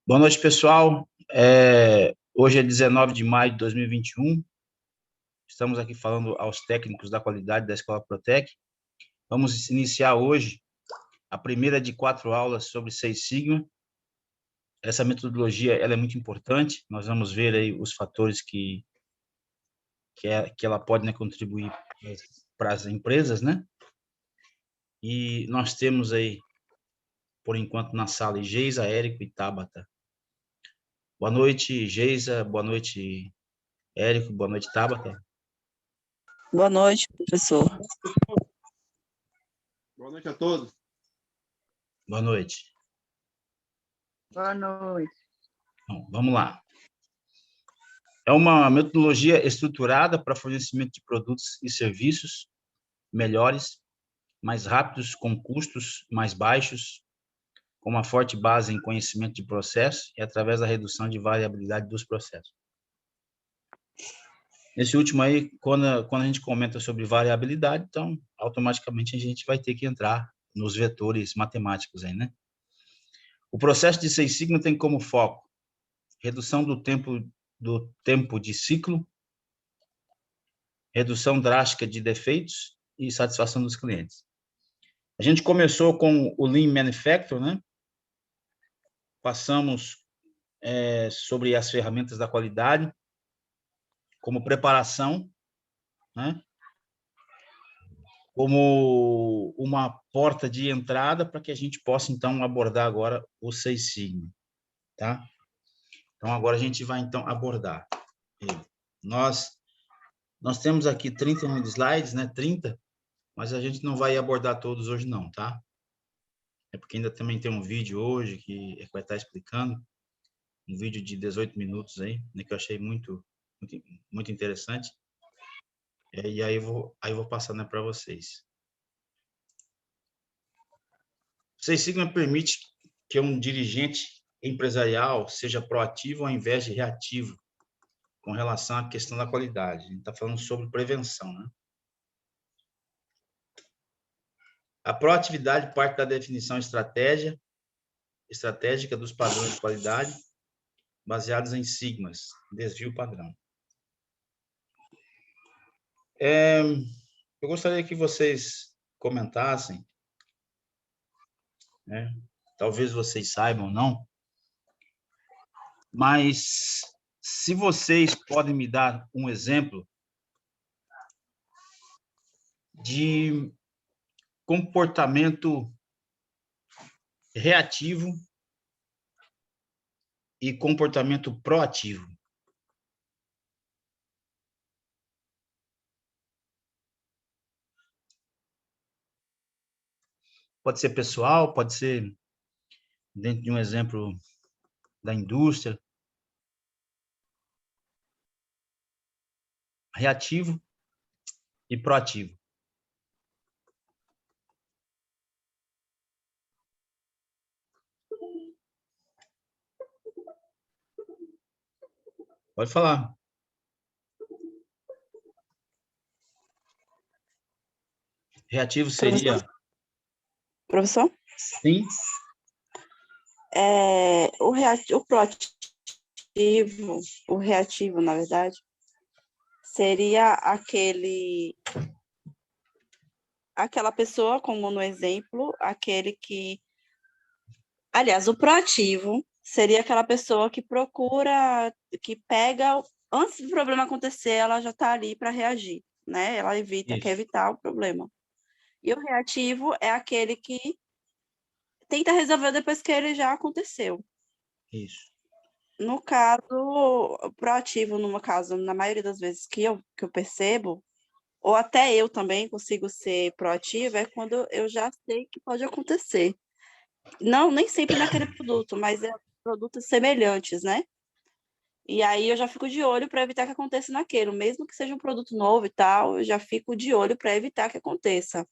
Boa noite, pessoal. Hoje é 19 de maio de 2021. Estamos aqui falando aos técnicos da qualidade da Escola Protec. Vamos iniciar hoje a primeira de 4 aulas sobre Seis Sigma. Essa metodologia ela é muito importante. Nós vamos ver aí os fatores que ela pode, né, contribuir para as empresas, né? E nós temos aí, por enquanto, na sala Geisa, Érico e Tabata. Boa noite, Geisa. Boa noite, Érico. Boa noite, Tabata. Boa noite, professor. Boa noite a todos. Boa noite. Boa noite. Bom, vamos lá. É uma metodologia estruturada para fornecimento de produtos e serviços melhores, mais rápidos, com custos mais baixos, com uma forte base em conhecimento de processo e através da redução de variabilidade dos processos. Esse último aí, quando a gente comenta sobre variabilidade, então, automaticamente a gente vai ter que entrar nos vetores matemáticos aí, né? O processo de Seis Sigma tem como foco redução do tempo de ciclo, redução drástica de defeitos e satisfação dos clientes. A gente começou com o Lean Manufacturing, né? Passamos sobre as ferramentas da qualidade, como preparação, né? Como uma porta de entrada para que a gente possa, então, abordar agora o Seis Sigma, tá? Então, agora a gente vai, então, abordar. Nós temos aqui 31 slides, né? 30, mas a gente não vai abordar todos hoje, não, tá? É porque ainda também tem um vídeo hoje que vai estar explicando, um vídeo de 18 minutos aí, né, que eu achei muito interessante. E aí eu vou passar, né, para vocês. Seis Sigma permite que um dirigente empresarial seja proativo ao invés de reativo com relação à questão da qualidade. A gente está falando sobre prevenção, né? A proatividade parte da definição estratégica dos padrões de qualidade baseados em sigmas, desvio padrão. Eu gostaria que vocês comentassem, né? Talvez vocês saibam ou não, mas se vocês podem me dar um exemplo de comportamento reativo e comportamento proativo. Pode ser pessoal, pode ser dentro de um exemplo da indústria. Reativo e proativo. Pode falar. Reativo seria... Professor? Sim. O proativo, o reativo, na verdade, seria aquela pessoa, como no exemplo, aquele que... Aliás, o proativo seria aquela pessoa que procura, que pega, antes do problema acontecer, ela já está ali para reagir, né? Ela quer evitar o problema. E o reativo é aquele que tenta resolver depois que ele já aconteceu. Isso. No caso, proativo, na maioria das vezes que eu percebo, ou até eu também consigo ser proativa, é quando eu já sei que pode acontecer. Não, nem sempre naquele produto, mas é produtos semelhantes, né? E aí eu já fico de olho para evitar que aconteça naquele, mesmo que seja um produto novo e tal, eu já fico de olho para evitar que aconteça.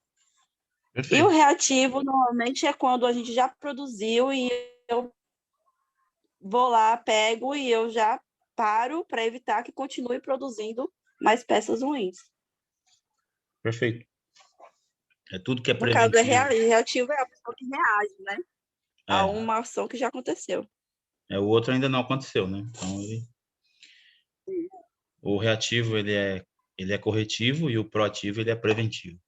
Perfeito. E o reativo, normalmente, é quando a gente já produziu e eu vou lá, pego e eu já paro para evitar que continue produzindo mais peças ruins. Perfeito. É tudo que é No caso, preventivo. reativo é a pessoa que reage, né? A uma ação que já aconteceu. O outro ainda não aconteceu, né? Então, o reativo, ele é corretivo e o proativo, ele é preventivo.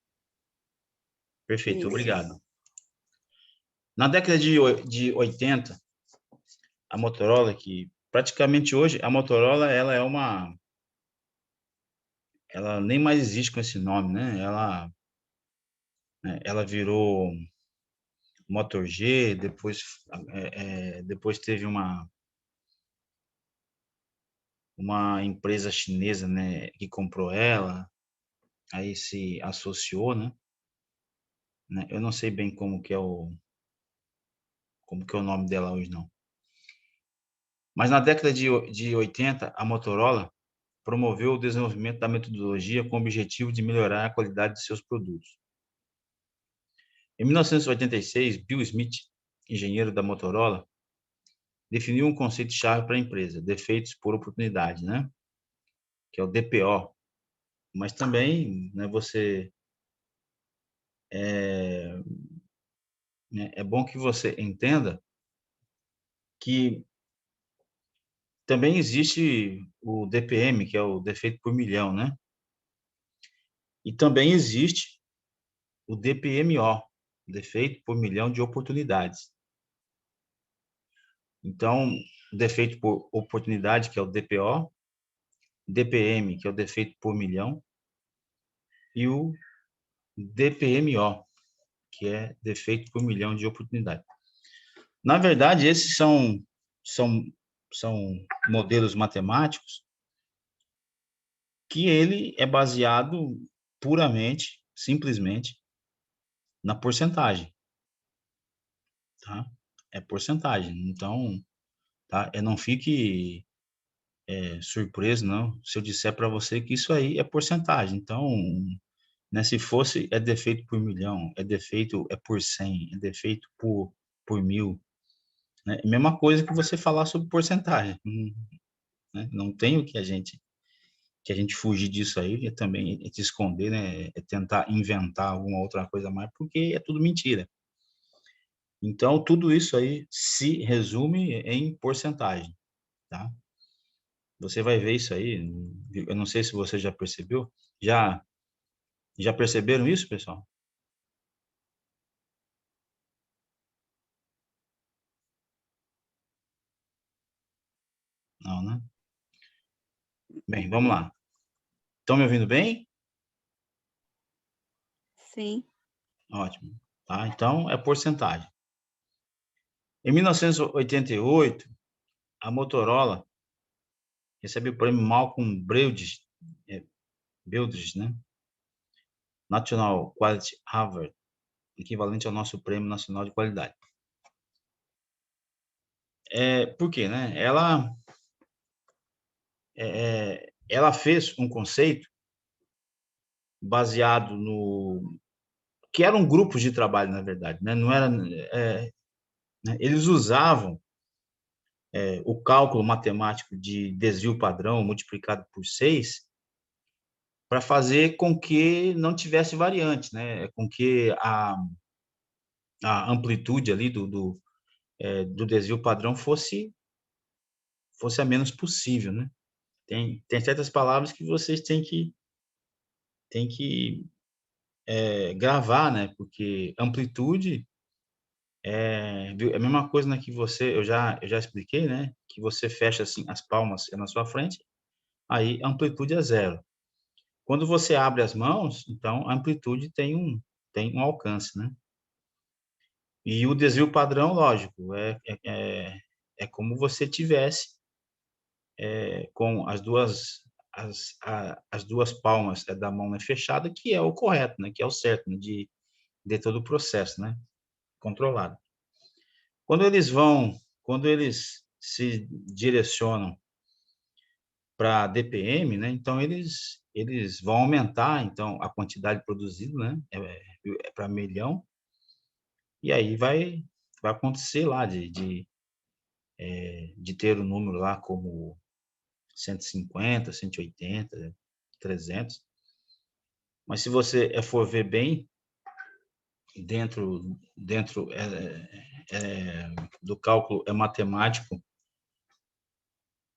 Perfeito, Isso. obrigado. Na década de 80, a Motorola, que praticamente hoje, a Motorola, ela nem mais existe com esse nome, né? Ela virou Motor G, depois teve uma empresa chinesa, né, que comprou ela, aí se associou, né? Eu não sei bem como que é o nome dela hoje, não. Mas na década de 80, a Motorola promoveu o desenvolvimento da metodologia com o objetivo de melhorar a qualidade de seus produtos. Em 1986, Bill Smith, engenheiro da Motorola, definiu um conceito-chave para a empresa, defeitos por oportunidade, né? Que é o DPO. Mas também, né, é bom que você entenda que também existe o DPM, que é o defeito por milhão, né? E também existe o DPMO, defeito por milhão de oportunidades. Então, defeito por oportunidade, que é o DPO, DPM, que é o defeito por milhão, e o DPMO, que é defeito por milhão de oportunidade. Na verdade, esses são, são modelos matemáticos que ele é baseado puramente, simplesmente, na porcentagem, tá? É porcentagem. Então, tá? Não fique surpreso, não, se eu disser para você que isso aí é porcentagem. Então, né, se fosse, é defeito por milhão, é defeito por 100, é defeito por 1000, né? Mesma coisa que você falar sobre porcentagem, né? Não tem o que a gente fugir disso aí, também te esconder, né? É tentar inventar alguma outra coisa a mais, porque é tudo mentira. Então, tudo isso aí se resume em porcentagem, tá? Você vai ver isso aí, eu não sei se você já percebeu, já já perceberam isso, pessoal? Não, né? Bem, vamos lá. Estão me ouvindo bem? Sim. Ótimo. Tá? Então, é porcentagem. Em 1988, a Motorola recebeu o prêmio Malcolm Baldrige, né? National Quality Award, equivalente ao nosso Prêmio Nacional de Qualidade. Por quê, né? Ela fez um conceito baseado no que eram grupos de trabalho, na verdade, né? Não era, né? Eles usavam o cálculo matemático de desvio padrão multiplicado por 6 para fazer com que não tivesse variante, né? Com que a amplitude ali do desvio padrão fosse a menos possível, né? Tem certas palavras que vocês têm que gravar, né? Porque amplitude é a mesma coisa, né, que eu já expliquei, né? Que você fecha assim as palmas na sua frente, aí a amplitude é zero. Quando você abre as mãos, então a amplitude tem um alcance, né? E o desvio padrão, lógico, é como você tivesse com as duas palmas da mão, né, fechada, que é o correto, né? Que é o certo, né, de todo o processo, né? Controlado. Quando eles se direcionam para DPM, né? Então eles vão aumentar então a quantidade produzida, né? Para milhão, e aí vai acontecer lá de ter o número lá como 150, 180, 300. Mas se você for ver bem dentro do cálculo matemático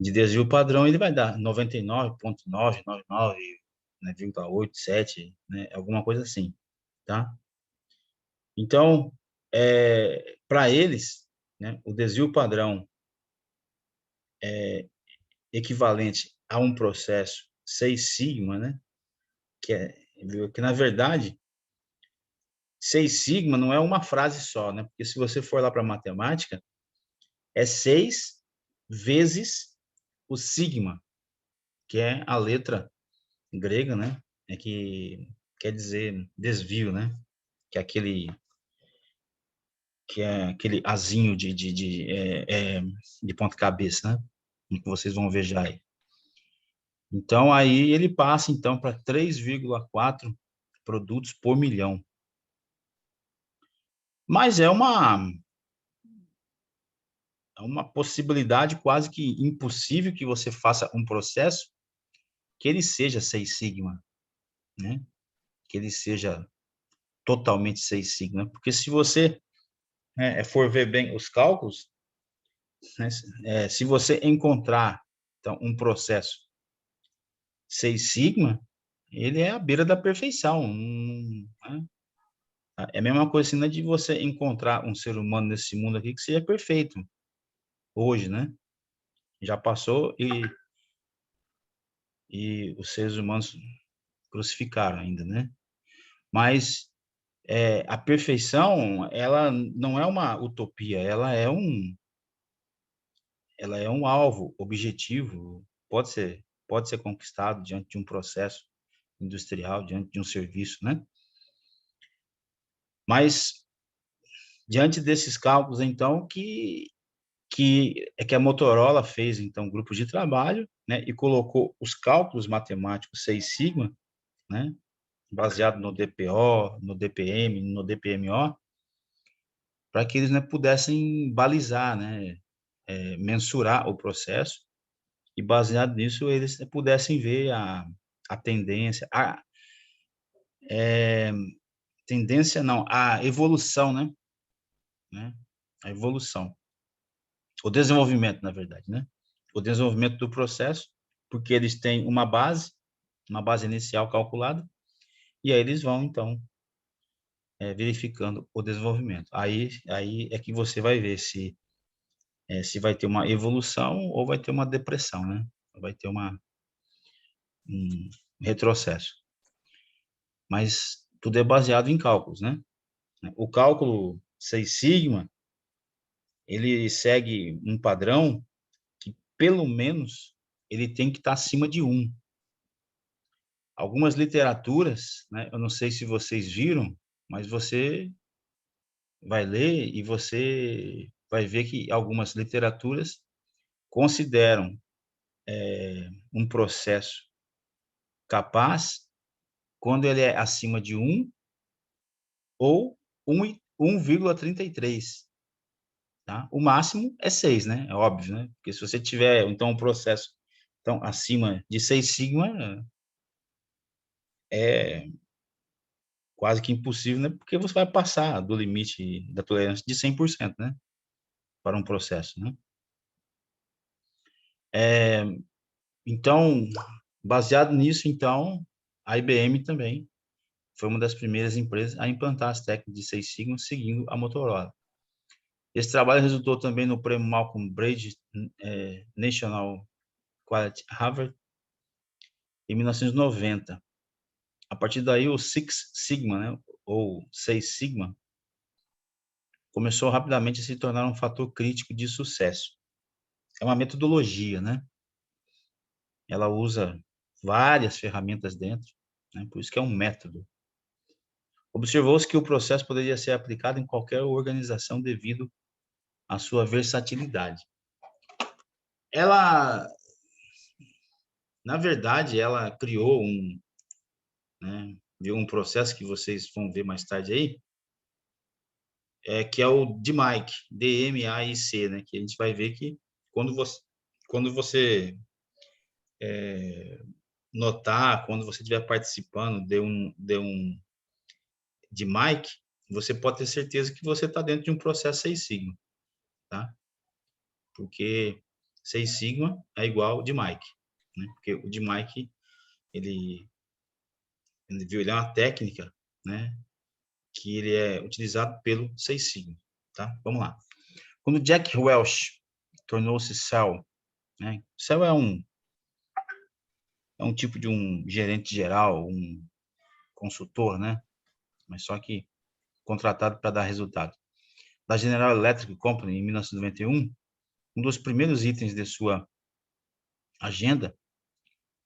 de desvio padrão, ele vai dar 99,999, né, 0,87, né, alguma coisa assim, tá? Então, para eles, né, o desvio padrão equivalente a um processo 6 sigma, né, que na verdade 6 sigma não é uma frase só, né? Porque se você for lá para matemática, é 6 vezes o sigma, que é a letra grega, né? Que quer dizer desvio, né? Que é aquele azinho de ponta cabeça, né? Que vocês vão ver já aí. Então, aí ele passa, então, para 3,4 produtos por milhão. Mas é uma possibilidade quase que impossível que você faça um processo que ele seja 6 sigma, né? Que ele seja totalmente 6 sigma. Porque se você, né, for ver bem os cálculos, né, se você encontrar então, um processo 6 sigma, ele é à beira da perfeição. Né? É a mesma coisa assim, né, de você encontrar um ser humano nesse mundo aqui que seja perfeito hoje, né? Já passou e os seres humanos crucificaram ainda, né? Mas a perfeição, ela não é uma utopia, ela é um alvo, objetivo, pode ser conquistado diante de um processo industrial, diante de um serviço, né? Mas diante desses cálculos, então, que a Motorola fez, então, grupos de trabalho, né, e colocou os cálculos matemáticos 6 sigma, né, baseado no DPO, no DPM, no DPMO, para que eles, né, pudessem balizar, né, mensurar o processo e, baseado nisso, eles, né, pudessem ver a tendência, tendência não, a evolução, né, a evolução, o desenvolvimento, na verdade, né, o desenvolvimento do processo, porque eles têm uma base inicial calculada, e aí eles vão, então, verificando o desenvolvimento. Aí é que você vai ver se vai ter uma evolução ou vai ter uma depressão, né? Vai ter um retrocesso. Mas tudo é baseado em cálculos, né? O cálculo 6 sigma, ele segue um padrão que, pelo menos, ele tem que estar acima de 1. Algumas literaturas, né? Eu não sei se vocês viram, mas você vai ler e você vai ver que algumas literaturas consideram um processo capaz quando ele é acima de 1 ou 1,33, tá? O máximo é 6, né? É óbvio, né? Porque se você tiver, então, um processo então, acima de 6 sigma, é quase que impossível, né? Porque você vai passar do limite da tolerância de 100%, né? Para um processo, né? Então, baseado nisso, então, a IBM também foi uma das primeiras empresas a implantar as técnicas de 6 sigma seguindo a Motorola. Esse trabalho resultou também no prêmio Malcolm Brady National Quality Harvard em 1990. A partir daí, o Six Sigma, né, ou 6 Sigma, começou rapidamente a se tornar um fator crítico de sucesso. É uma metodologia, né? Ela usa várias ferramentas dentro, né? Por isso que é um método. Observou-se que o processo poderia ser aplicado em qualquer organização devido à sua versatilidade. Ela, na verdade, ela criou né, viu um processo que vocês vão ver mais tarde aí, que é o DMAIC, D-M-A-I-C, né, que a gente vai ver que quando você notar, quando você estiver participando de um DMAIC, você pode ter certeza que você está dentro de um processo 6 sigma, tá? Porque 6 sigma é igual de Mike, né? Porque o de Mike, ele viu, ele é uma técnica, né? Que ele é utilizado pelo 6 sigma, tá? Vamos lá. Quando Jack Welch tornou-se CEO, né? CEO é um tipo de um gerente geral, um consultor, né? Mas só que contratado para dar resultado. Da General Electric Company, em 1991, um dos primeiros itens de sua agenda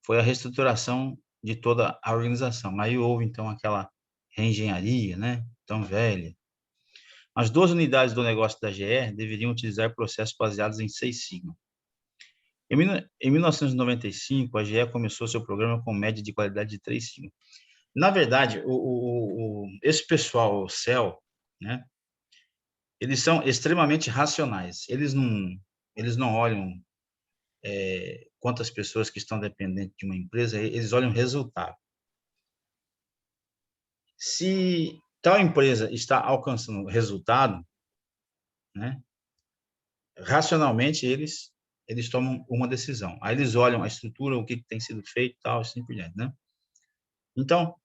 foi a reestruturação de toda a organização. Aí houve, então, aquela reengenharia, né? Tão velha. As duas unidades do negócio da GE deveriam utilizar processos baseados em 6 sigma. Em 1995, a GE começou seu programa com média de qualidade de 3 sigma. Na verdade, esse pessoal, o CEL, né? Eles são extremamente racionais. Eles não olham quantas pessoas que estão dependentes de uma empresa, eles olham o resultado. Se tal empresa está alcançando resultado, né, racionalmente eles tomam uma decisão. Aí eles olham a estrutura, o que tem sido feito, tal, assim por diante, né? Então,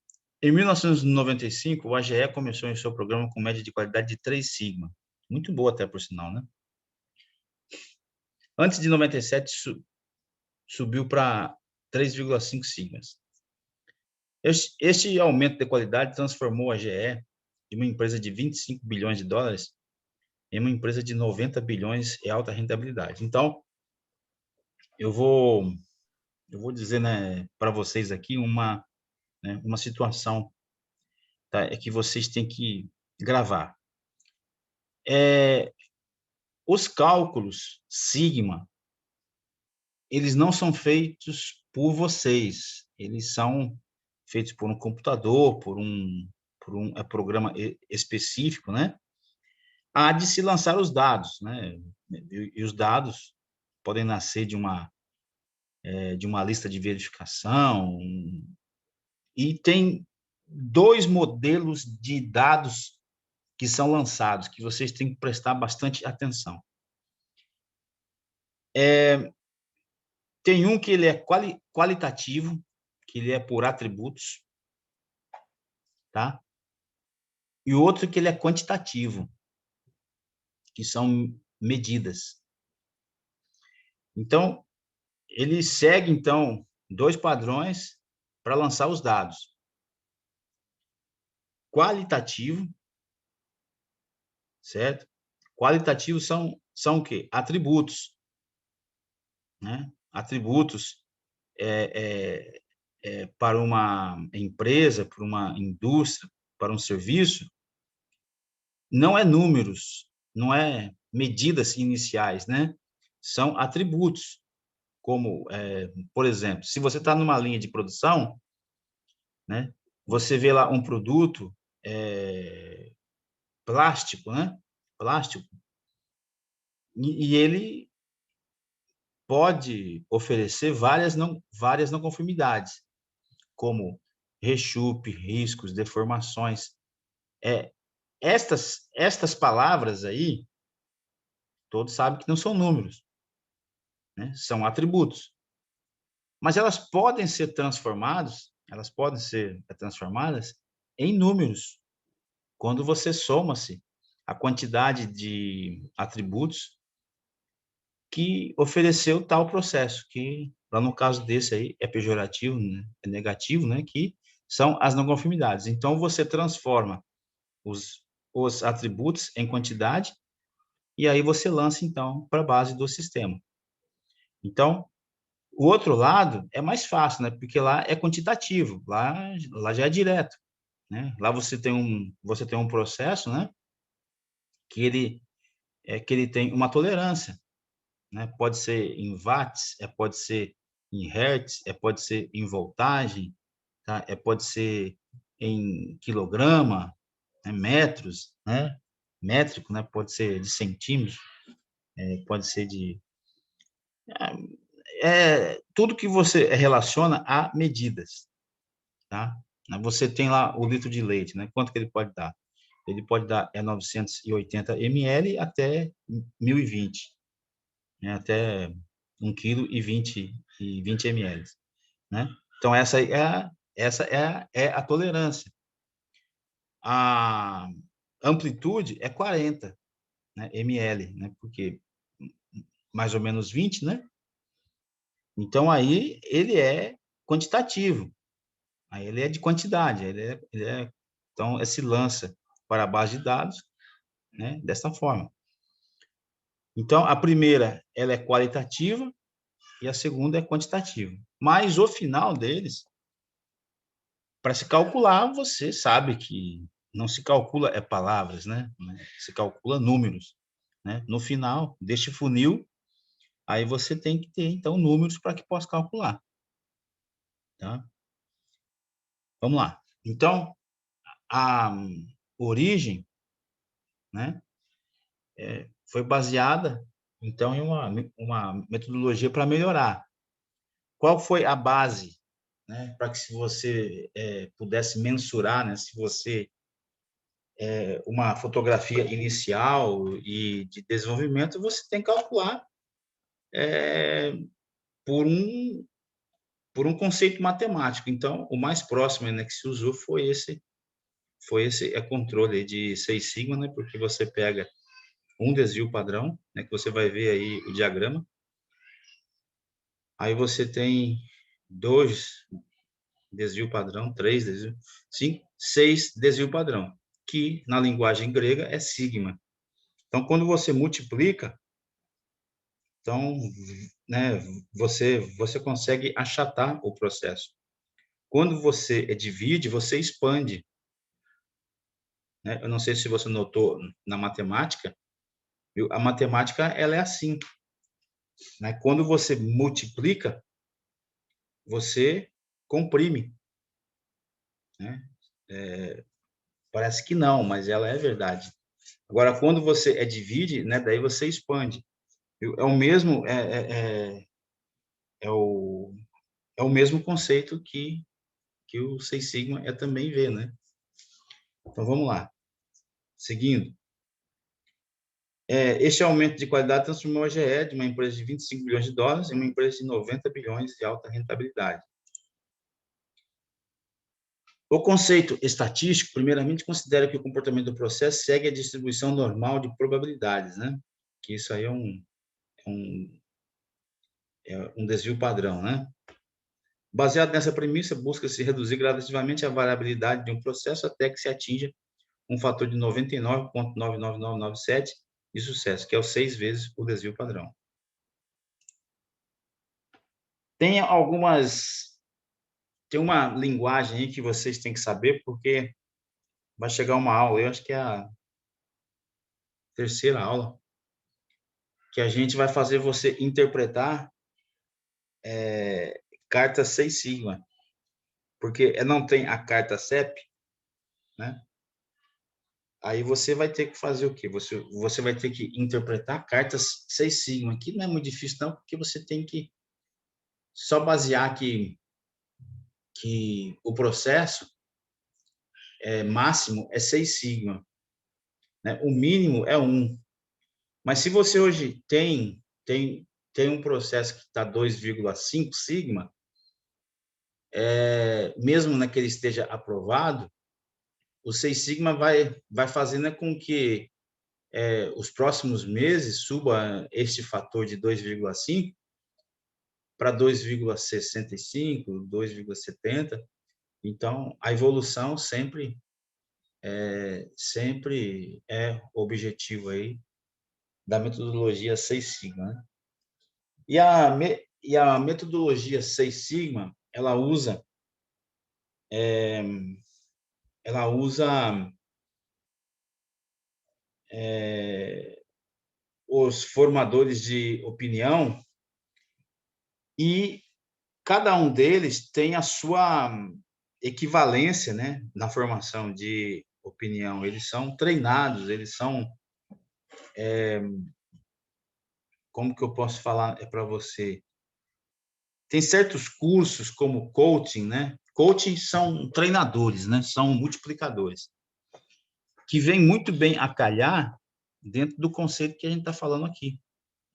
em 1995, o AGE começou em seu programa com média de qualidade de 3 sigma. Muito boa até, por sinal, né? Antes de 97, subiu para 3,5 sigmas. Este aumento de qualidade transformou a GE de uma empresa de 25 bilhões de dólares em uma empresa de 90 bilhões e alta rentabilidade. Então, eu vou dizer, né, para vocês aqui uma situação, tá, é que vocês têm que gravar. Os cálculos sigma, eles não são feitos por vocês, eles são feitos por um computador, por um programa específico, né? Há de se lançar os dados, né? E os dados podem nascer de uma lista de verificação, e tem 2 modelos de dados que são lançados, que vocês têm que prestar bastante atenção. Tem um que ele é qualitativo, que ele é por atributos, tá? E o outro que ele é quantitativo, que são medidas. Então, ele segue, então, 2 padrões para lançar os dados. Qualitativo, certo? Qualitativo são o quê? Atributos, né? Atributos para uma empresa, para uma indústria, para um serviço, não é números, não é medidas iniciais, né? São atributos, como, por exemplo, se você está numa linha de produção, né? Você vê lá um produto plástico, né? Plástico, e ele pode oferecer várias não conformidades, como rechupe, riscos, deformações. Estas palavras aí, todos sabem que não são números, né? São atributos. Mas elas podem ser transformadas em números, quando você soma-se a quantidade de atributos que ofereceu tal processo, que lá no caso desse aí é pejorativo, né? É negativo, né? Que são as não conformidades. Então, você transforma os atributos em quantidade e aí você lança, então, para a base do sistema. Então, o outro lado é mais fácil, né? Porque lá é quantitativo, lá já é direto, né? Lá você tem um processo, né? Que ele tem uma tolerância, né? Pode ser em watts, pode ser em hertz, pode ser em voltagem, tá? Pode ser em quilograma, né? Metros, né? Métrico, né? Pode ser de centímetros, pode ser de tudo que você relaciona a medidas, tá? Você tem lá o litro de leite, né? Quanto que ele pode dar? Ele pode dar 980 ml até 1020, né? Até 1 quilo e 20 ml, né? Então, essa é a tolerância. A amplitude é 40, né, ml, né? Porque mais ou menos 20, né? Então, aí ele é quantitativo, aí ele é de quantidade, então, se lança para a base de dados, né, dessa forma. Então, a primeira, ela é qualitativa e a segunda é quantitativa. Mas o final deles, para se calcular, você sabe que não se calcula palavras, né? Se calcula números, né? No final deste funil, aí você tem que ter, então, números para que possa calcular, tá? Vamos lá. Então, a origem, né, foi baseada, então, em uma metodologia para melhorar. Qual foi a base, né, para que se você pudesse mensurar, né, se você uma fotografia inicial e de desenvolvimento, você tem que calcular por um conceito matemático. Então, o mais próximo, né, que se usou foi esse controle de Seis Sigma, né, porque você pega um desvio padrão, né, que você vai ver aí o diagrama. Aí você tem 2 desvio padrão, 3 desvio, 5, 6 desvio padrão, que na linguagem grega é sigma. Então, quando você multiplica, então, né, você consegue achatar o processo. Quando você divide, você expande, né? Eu não sei se você notou na matemática, viu? A matemática ela é assim, né? Quando você multiplica, você comprime, né? Parece que não, mas ela é verdade. Agora, quando você divide, né? Daí você expande. Viu? É o mesmo é o é o mesmo conceito que o Seis Sigma também vê, né? Então vamos lá. Seguindo. Este aumento de qualidade transformou a GE de uma empresa de 25 bilhões de dólares em uma empresa de 90 bilhões de alta rentabilidade. O conceito estatístico, primeiramente, considera que o comportamento do processo segue a distribuição normal de probabilidades, né? Que isso aí é um desvio padrão, né? Baseado nessa premissa, busca-se reduzir gradativamente a variabilidade de um processo até que se atinja um fator de 99,99997 de sucesso, que é o 6 vezes o desvio padrão. Tem uma linguagem aí que vocês têm que saber, porque vai chegar uma aula, eu acho que é a terceira aula, que a gente vai fazer você interpretar carta 6 sigma, porque não tem a carta CEP, né? Aí você vai ter que fazer o quê? Você vai ter que interpretar cartas 6 sigma, que não é muito difícil não, porque você tem que só basear que o processo máximo é 6 sigma, né? O mínimo é 1. Mas se você hoje tem um processo que está 2,5 sigma, mesmo né, que ele esteja aprovado, o 6 sigma vai fazendo com que os próximos meses suba este fator de 2,5 para 2,65, 2,70. Então, a evolução sempre é o objetivo aí da metodologia 6 sigma, né? E a metodologia 6 sigma, ela usa os formadores de opinião e cada um deles tem a sua equivalência, né, na formação de opinião. Eles são treinados, eles são como que eu posso falar para você? Tem certos cursos como coaching, né? Coaching são treinadores, né? São multiplicadores, que vem muito bem a calhar dentro do conceito que a gente está falando aqui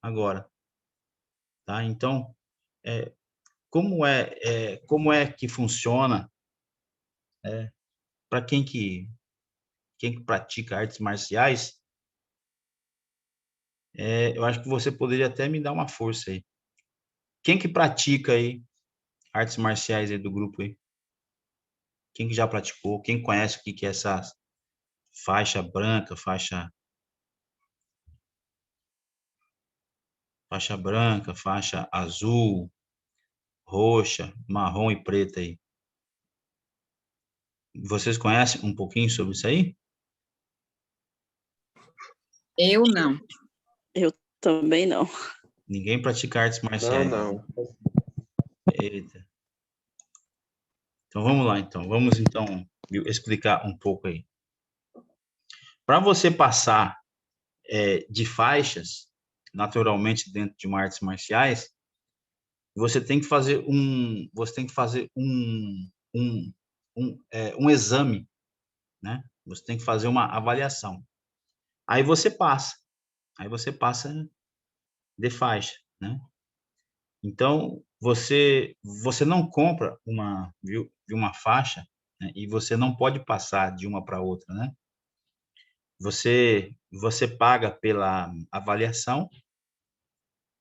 agora. tá? Então, como é que funciona, para quem que pratica artes marciais, eu acho que você poderia até me dar uma força aí. Quem que pratica aí artes marciais aí do grupo aí? Quem que já praticou? Quem conhece o que que é essa faixa branca, faixa azul, roxa, marrom e preta aí? Vocês conhecem um pouquinho sobre isso aí? Eu não. Eu também não. Ninguém pratica artes marciais. Não. Eita. Então vamos lá, então. Vamos então explicar um pouco aí. Para você passar de faixas, naturalmente dentro de uma artes marciais, você tem que fazer um exame, né? Você tem que fazer uma avaliação. Aí você passa de faixa, né? Então você não compra uma faixa, né? E você não pode passar de uma para outra, né? Você paga pela avaliação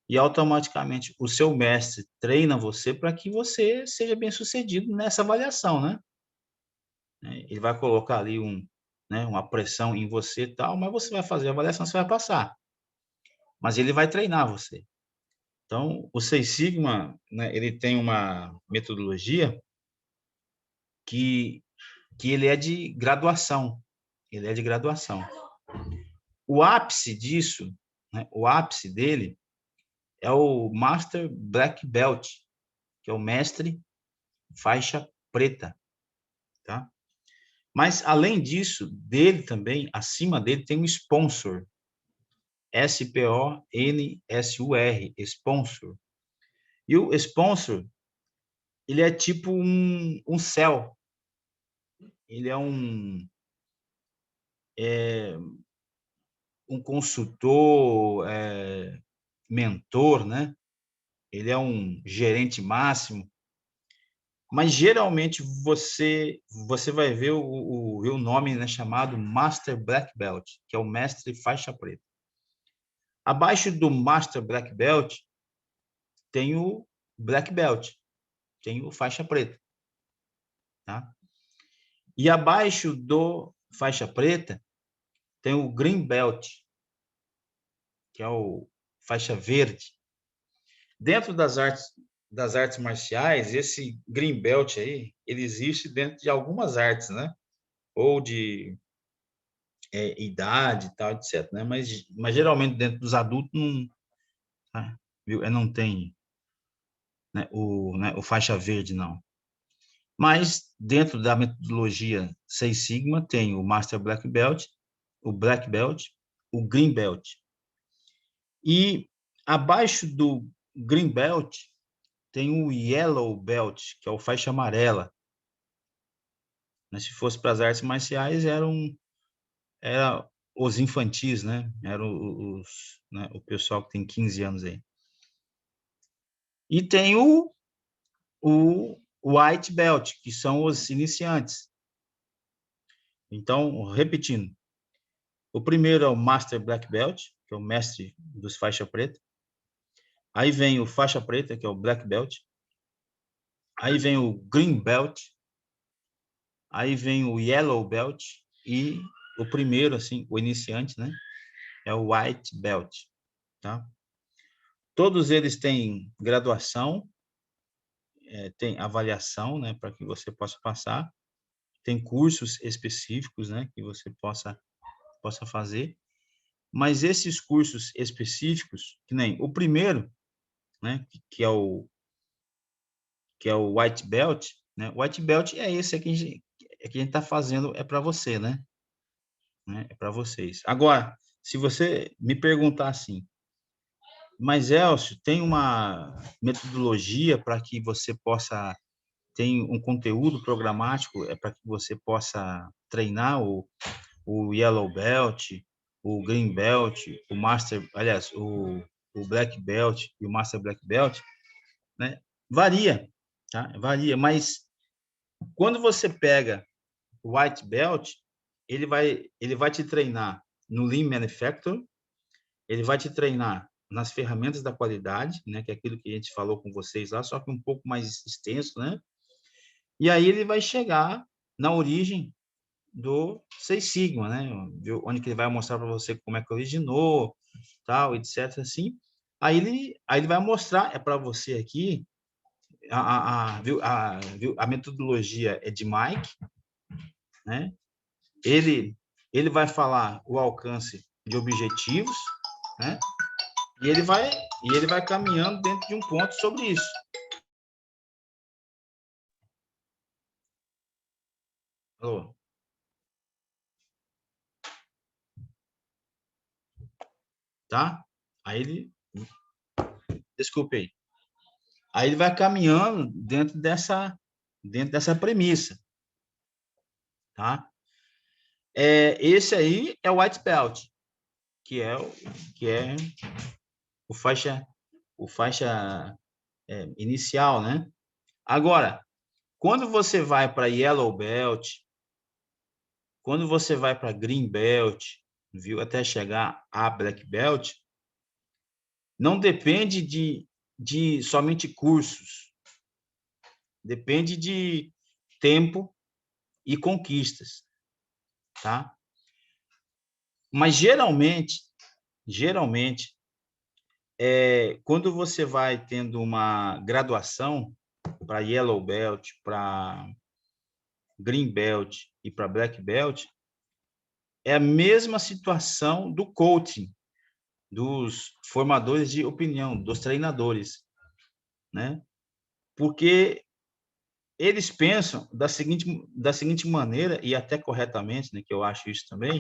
e automaticamente o seu mestre treina você para que você seja bem-sucedido nessa avaliação, né? Ele vai colocar ali uma pressão em você e tal, mas você vai fazer a avaliação, você vai passar. Mas ele vai treinar você. Então, o Seis Sigma, né, ele tem uma metodologia que ele é de graduação. Ele é de graduação. O ápice disso, né, o ápice dele é o Master Black Belt, que é o mestre faixa preta, tá? Mas, além disso, dele também, acima dele, tem um sponsor, S-P-O-N-S-U-R, sponsor. E o sponsor, ele é tipo um céu. Ele é um consultor, mentor, né? Ele é um gerente máximo. Mas geralmente você vai ver o nome, né, chamado Master Black Belt, que é o mestre faixa preta. Abaixo do Master Black Belt tem o Black Belt, tem o faixa preta, tá? E abaixo do faixa preta tem o Green Belt, que é o faixa verde. Dentro das artes marciais, esse Green Belt aí, ele existe dentro de algumas artes, né? Ou de idade e tal, etc, né? Mas geralmente dentro dos adultos não, viu? Não tem, né, o faixa verde, não. Mas dentro da metodologia Seis Sigma tem o Master Black Belt, o Black Belt, o Green Belt. E abaixo do Green Belt tem o Yellow Belt, que é o faixa amarela. Mas se fosse para as artes marciais, era os infantis, né? Eram né, o pessoal que tem 15 anos aí. E tem o White Belt, que são os iniciantes. Então, repetindo, o primeiro é o Master Black Belt, que é o mestre dos faixa preta. Aí vem o faixa preta, que é o Black Belt. Aí vem o Green Belt. Aí vem o Yellow Belt. E o primeiro, assim, o iniciante, né? É o White Belt, tá? Todos eles têm graduação, tem avaliação, né, para que você possa passar. Tem cursos específicos, né, que você possa fazer. Mas esses cursos específicos, que nem o primeiro, né, que é o White Belt, né? O White Belt é esse aqui que a gente está fazendo, é para você, né? É para vocês. Agora, se você me perguntar assim, mas Elcio, tem uma metodologia para que você possa tem um conteúdo programático para que você possa treinar o Yellow Belt, o Green Belt, o Master, aliás, o Black Belt e o Master Black Belt, né? Varia, tá? Varia, mas quando você pega o White Belt, ele vai te treinar no Lean Manufacturing, ele vai te treinar nas ferramentas da qualidade, né? Que é aquilo que a gente falou com vocês lá, só que um pouco mais extenso, né? E aí ele vai chegar na origem do Seis Sigma, né? Onde que ele vai mostrar para você como é que originou, tal, etc. Assim. Aí ele vai mostrar para você aqui a metodologia é de Mike, né? Ele vai falar o alcance de objetivos, né? E ele vai caminhando dentro de um ponto sobre isso. Alô? Tá? Aí ele... Desculpe aí. Aí ele vai caminhando dentro dessa premissa, tá? Esse aí é o White Belt, que é o faixa inicial, né? Agora, quando você vai para Yellow Belt, quando você vai para Green Belt, viu, até chegar a Black Belt, não depende de somente cursos, depende de tempo e conquistas, tá? Mas geralmente, quando você vai tendo uma graduação para Yellow Belt, para Green Belt e para Black Belt, é a mesma situação do coaching, dos formadores de opinião, dos treinadores, né? Porque eles pensam da seguinte maneira, e até corretamente, né, que eu acho isso também,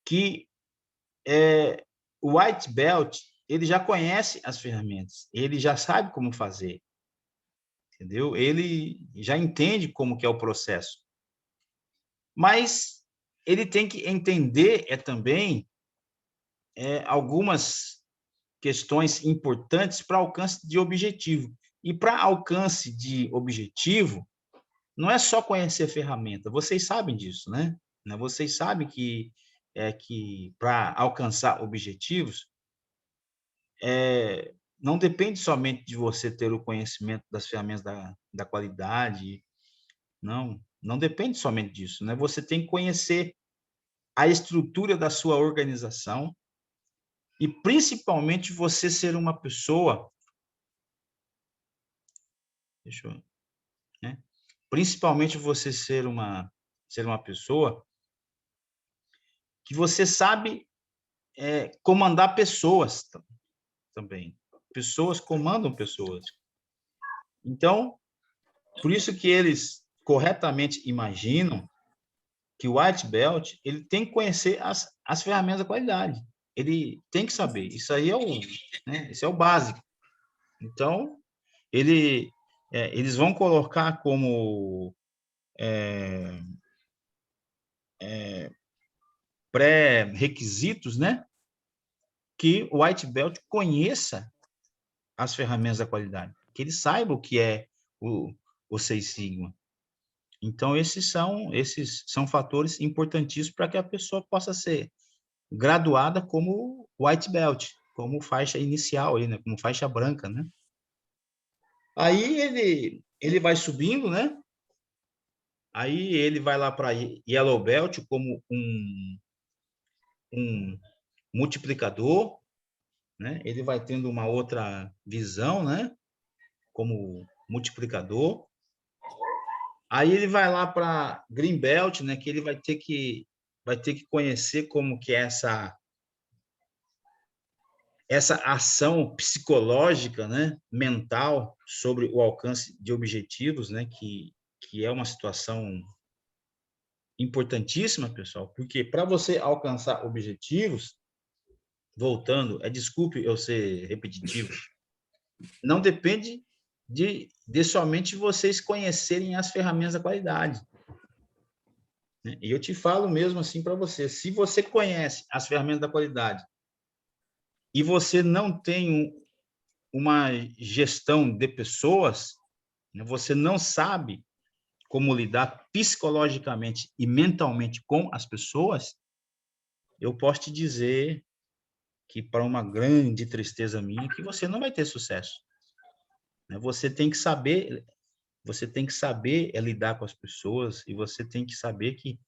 que o White Belt, ele já conhece as ferramentas, ele já sabe como fazer, entendeu? Ele já entende como que é o processo. Mas ele tem que entender também algumas questões importantes para alcance de objetivo. E para alcance de objetivo, não é só conhecer a ferramenta, vocês sabem disso, né? Vocês sabem que para alcançar objetivos, não depende somente de você ter o conhecimento das ferramentas da qualidade, não depende somente disso, né? Você tem que conhecer a estrutura da sua organização e, principalmente, você ser uma pessoa, principalmente você ser uma pessoa que você sabe comandar pessoas também. Pessoas comandam pessoas. Então, por isso que eles corretamente imaginam que o White Belt ele tem que conhecer as ferramentas da qualidade. Ele tem que saber. Isso aí isso é o básico. Então, eles vão colocar como pré-requisitos, né, que o White Belt conheça as ferramentas da qualidade, que ele saiba o que é o Seis Sigma. Então, esses são fatores importantíssimos para que a pessoa possa ser graduada como White Belt, como faixa inicial, aí, né? Como faixa branca, né? Aí ele vai subindo, né? Aí ele vai lá para Yellow Belt como um multiplicador, né? Ele vai tendo uma outra visão, né? Como multiplicador. Aí ele vai lá para Green Belt, né? Que ele vai ter que conhecer como que é essa ação psicológica, né, mental sobre o alcance de objetivos, né, que é uma situação importantíssima, pessoal, porque para você alcançar objetivos, voltando, desculpe eu ser repetitivo, não depende de somente vocês conhecerem as ferramentas da qualidade. E eu te falo mesmo assim para você, se você conhece as ferramentas da qualidade e você não tem uma gestão de pessoas, né, você não sabe como lidar psicologicamente e mentalmente com as pessoas, eu posso te dizer que, para uma grande tristeza minha, que você não vai ter sucesso. Né? Você tem que saber lidar com as pessoas e você tem que saber que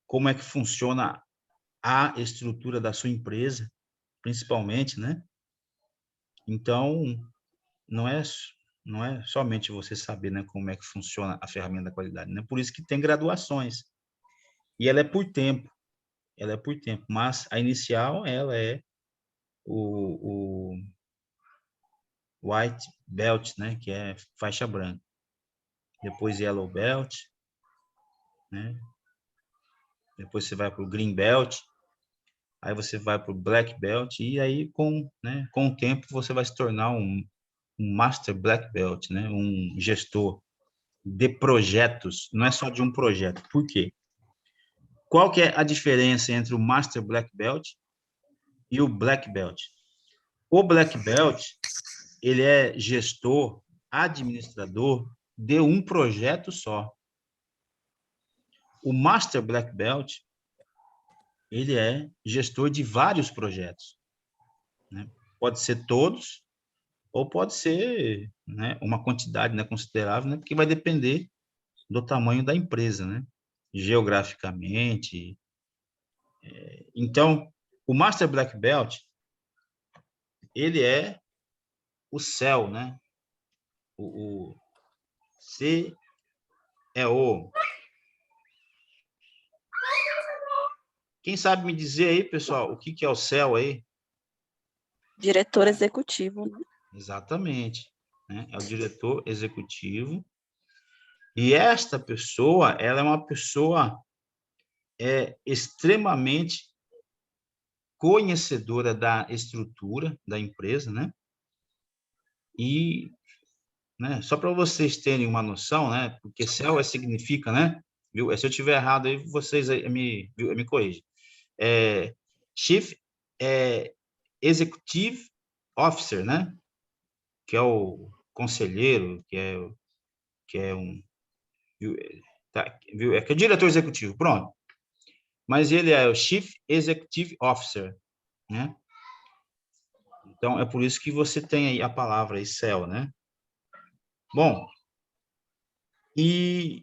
como é que funciona a estrutura da sua empresa, principalmente, né? Então, não é não é somente você saber, né, como é que funciona a ferramenta da qualidade, né? Por isso que tem graduações. E ela é por tempo, mas a inicial ela é o white belt, né, que é faixa branca. Depois yellow belt, né? Depois você vai para o green belt, aí você vai para o black belt e aí com o tempo você vai se tornar um master black belt, né? Um gestor de projetos, não é só de um projeto. Por quê? Qual que é a diferença entre o master black belt e o black belt? O black belt, ele é gestor, administrador de um projeto só. O master black belt, ele é gestor de vários projetos, né? Pode ser todos ou pode ser, né, uma quantidade, né, considerável, né, porque vai depender do tamanho da empresa, né, geograficamente. Então, o Master Black Belt, ele é o céu, né, o CEO. Quem sabe me dizer aí, pessoal, o que é o céu aí? Diretor executivo, né? Exatamente, né? É o diretor executivo. E esta pessoa, ela é uma pessoa extremamente conhecedora da estrutura da empresa, né? E, né, só para vocês terem uma noção, né? Porque CEL significa, né? Viu? Se eu tiver errado aí, vocês me corrigem. Chief Executive Officer, né? Que é o conselheiro, que é um, viu? Tá, viu? Que é diretor executivo, pronto. Mas ele é o Chief Executive Officer, né? Então, é por isso que você tem aí a palavra aí, CEL, né? Bom, e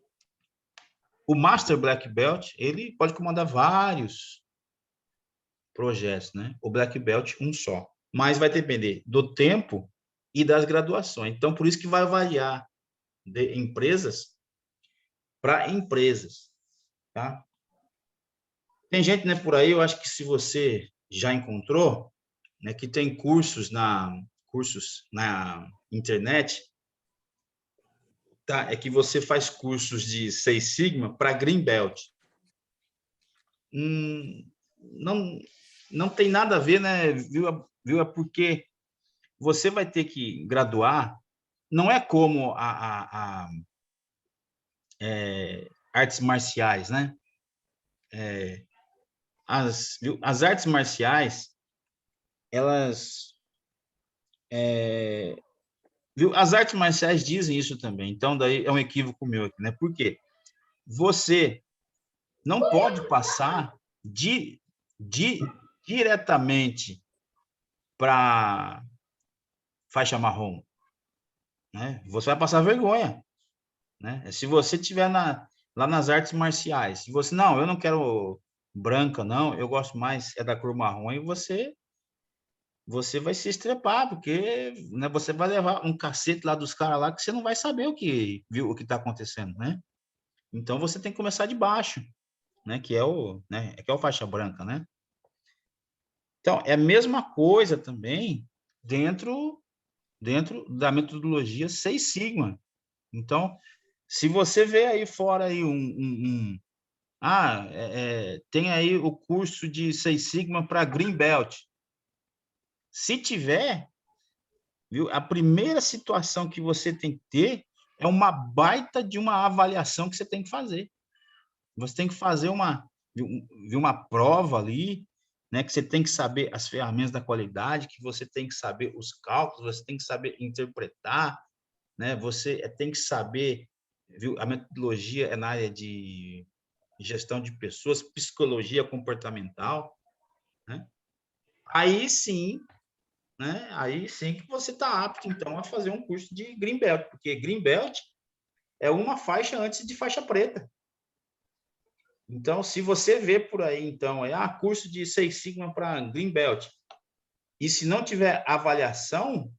o Master Black Belt, ele pode comandar vários projetos, né? O Black Belt, um só. Mas vai depender do tempo e das graduações. Então, por isso que vai variar de empresas para empresas, tá? Tem gente, né, por aí, eu acho que se você já encontrou, né, que tem cursos na internet, tá? É que você faz cursos de Six Sigma para Green Belt. Não, não tem nada a ver, né? Viu? É porque você vai ter que graduar, não é como artes marciais, né? As artes marciais, elas. Viu? As artes marciais dizem isso também, então daí é um equívoco meu aqui, né? Por quê? Você não pode passar diretamente para faixa marrom, né? Você vai passar vergonha, né? Se você tiver lá nas artes marciais, se você não, eu não quero branca, não, eu gosto mais da cor marrom, e você vai se estrepar, porque, né, você vai levar um cacete lá dos caras lá que você não vai saber o que está acontecendo, né? Então você tem que começar de baixo, né? Que é o faixa branca, né? Então é a mesma coisa também dentro da metodologia Seis Sigma. Então, se você vê aí fora aí tem aí o curso de Seis Sigma para Green Belt. Se tiver, viu, a primeira situação que você tem que ter é uma baita de uma avaliação que você tem que fazer. Você tem que fazer uma prova ali, né? Que você tem que saber as ferramentas da qualidade, que você tem que saber os cálculos, você tem que saber interpretar, né? Você tem que saber, viu? A metodologia é na área de gestão de pessoas, psicologia comportamental, né? Aí sim, né? Aí sim que você está apto, então, a fazer um curso de Green Belt, porque Green Belt é uma faixa antes de faixa preta. Então, se você vê por aí, então, curso de 6 Sigma para Green Belt, e se não tiver avaliação,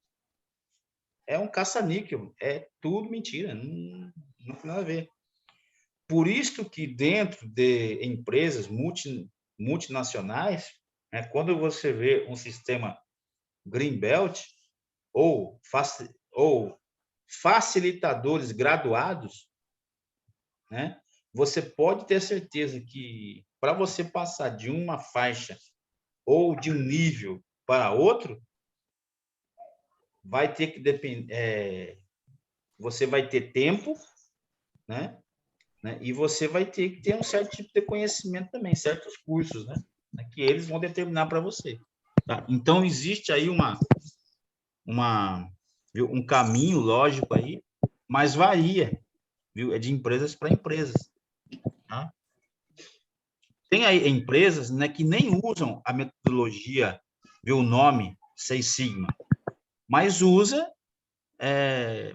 é um caça-níquel, é tudo mentira, não tem nada a ver. Por isso que dentro de empresas multinacionais, né, quando você vê um sistema Green Belt ou facilitadores graduados, né, você pode ter certeza que para você passar de uma faixa ou de um nível para outro, vai ter que depender, você vai ter tempo, né? E você vai ter que ter um certo tipo de conhecimento também, certos cursos, né? Que eles vão determinar para você. Tá? Então, existe aí um caminho lógico aí, mas varia, viu? É de empresas para empresas. Tá? Tem aí empresas, né, que nem usam a metodologia, viu, o nome Seis Sigma, mas usa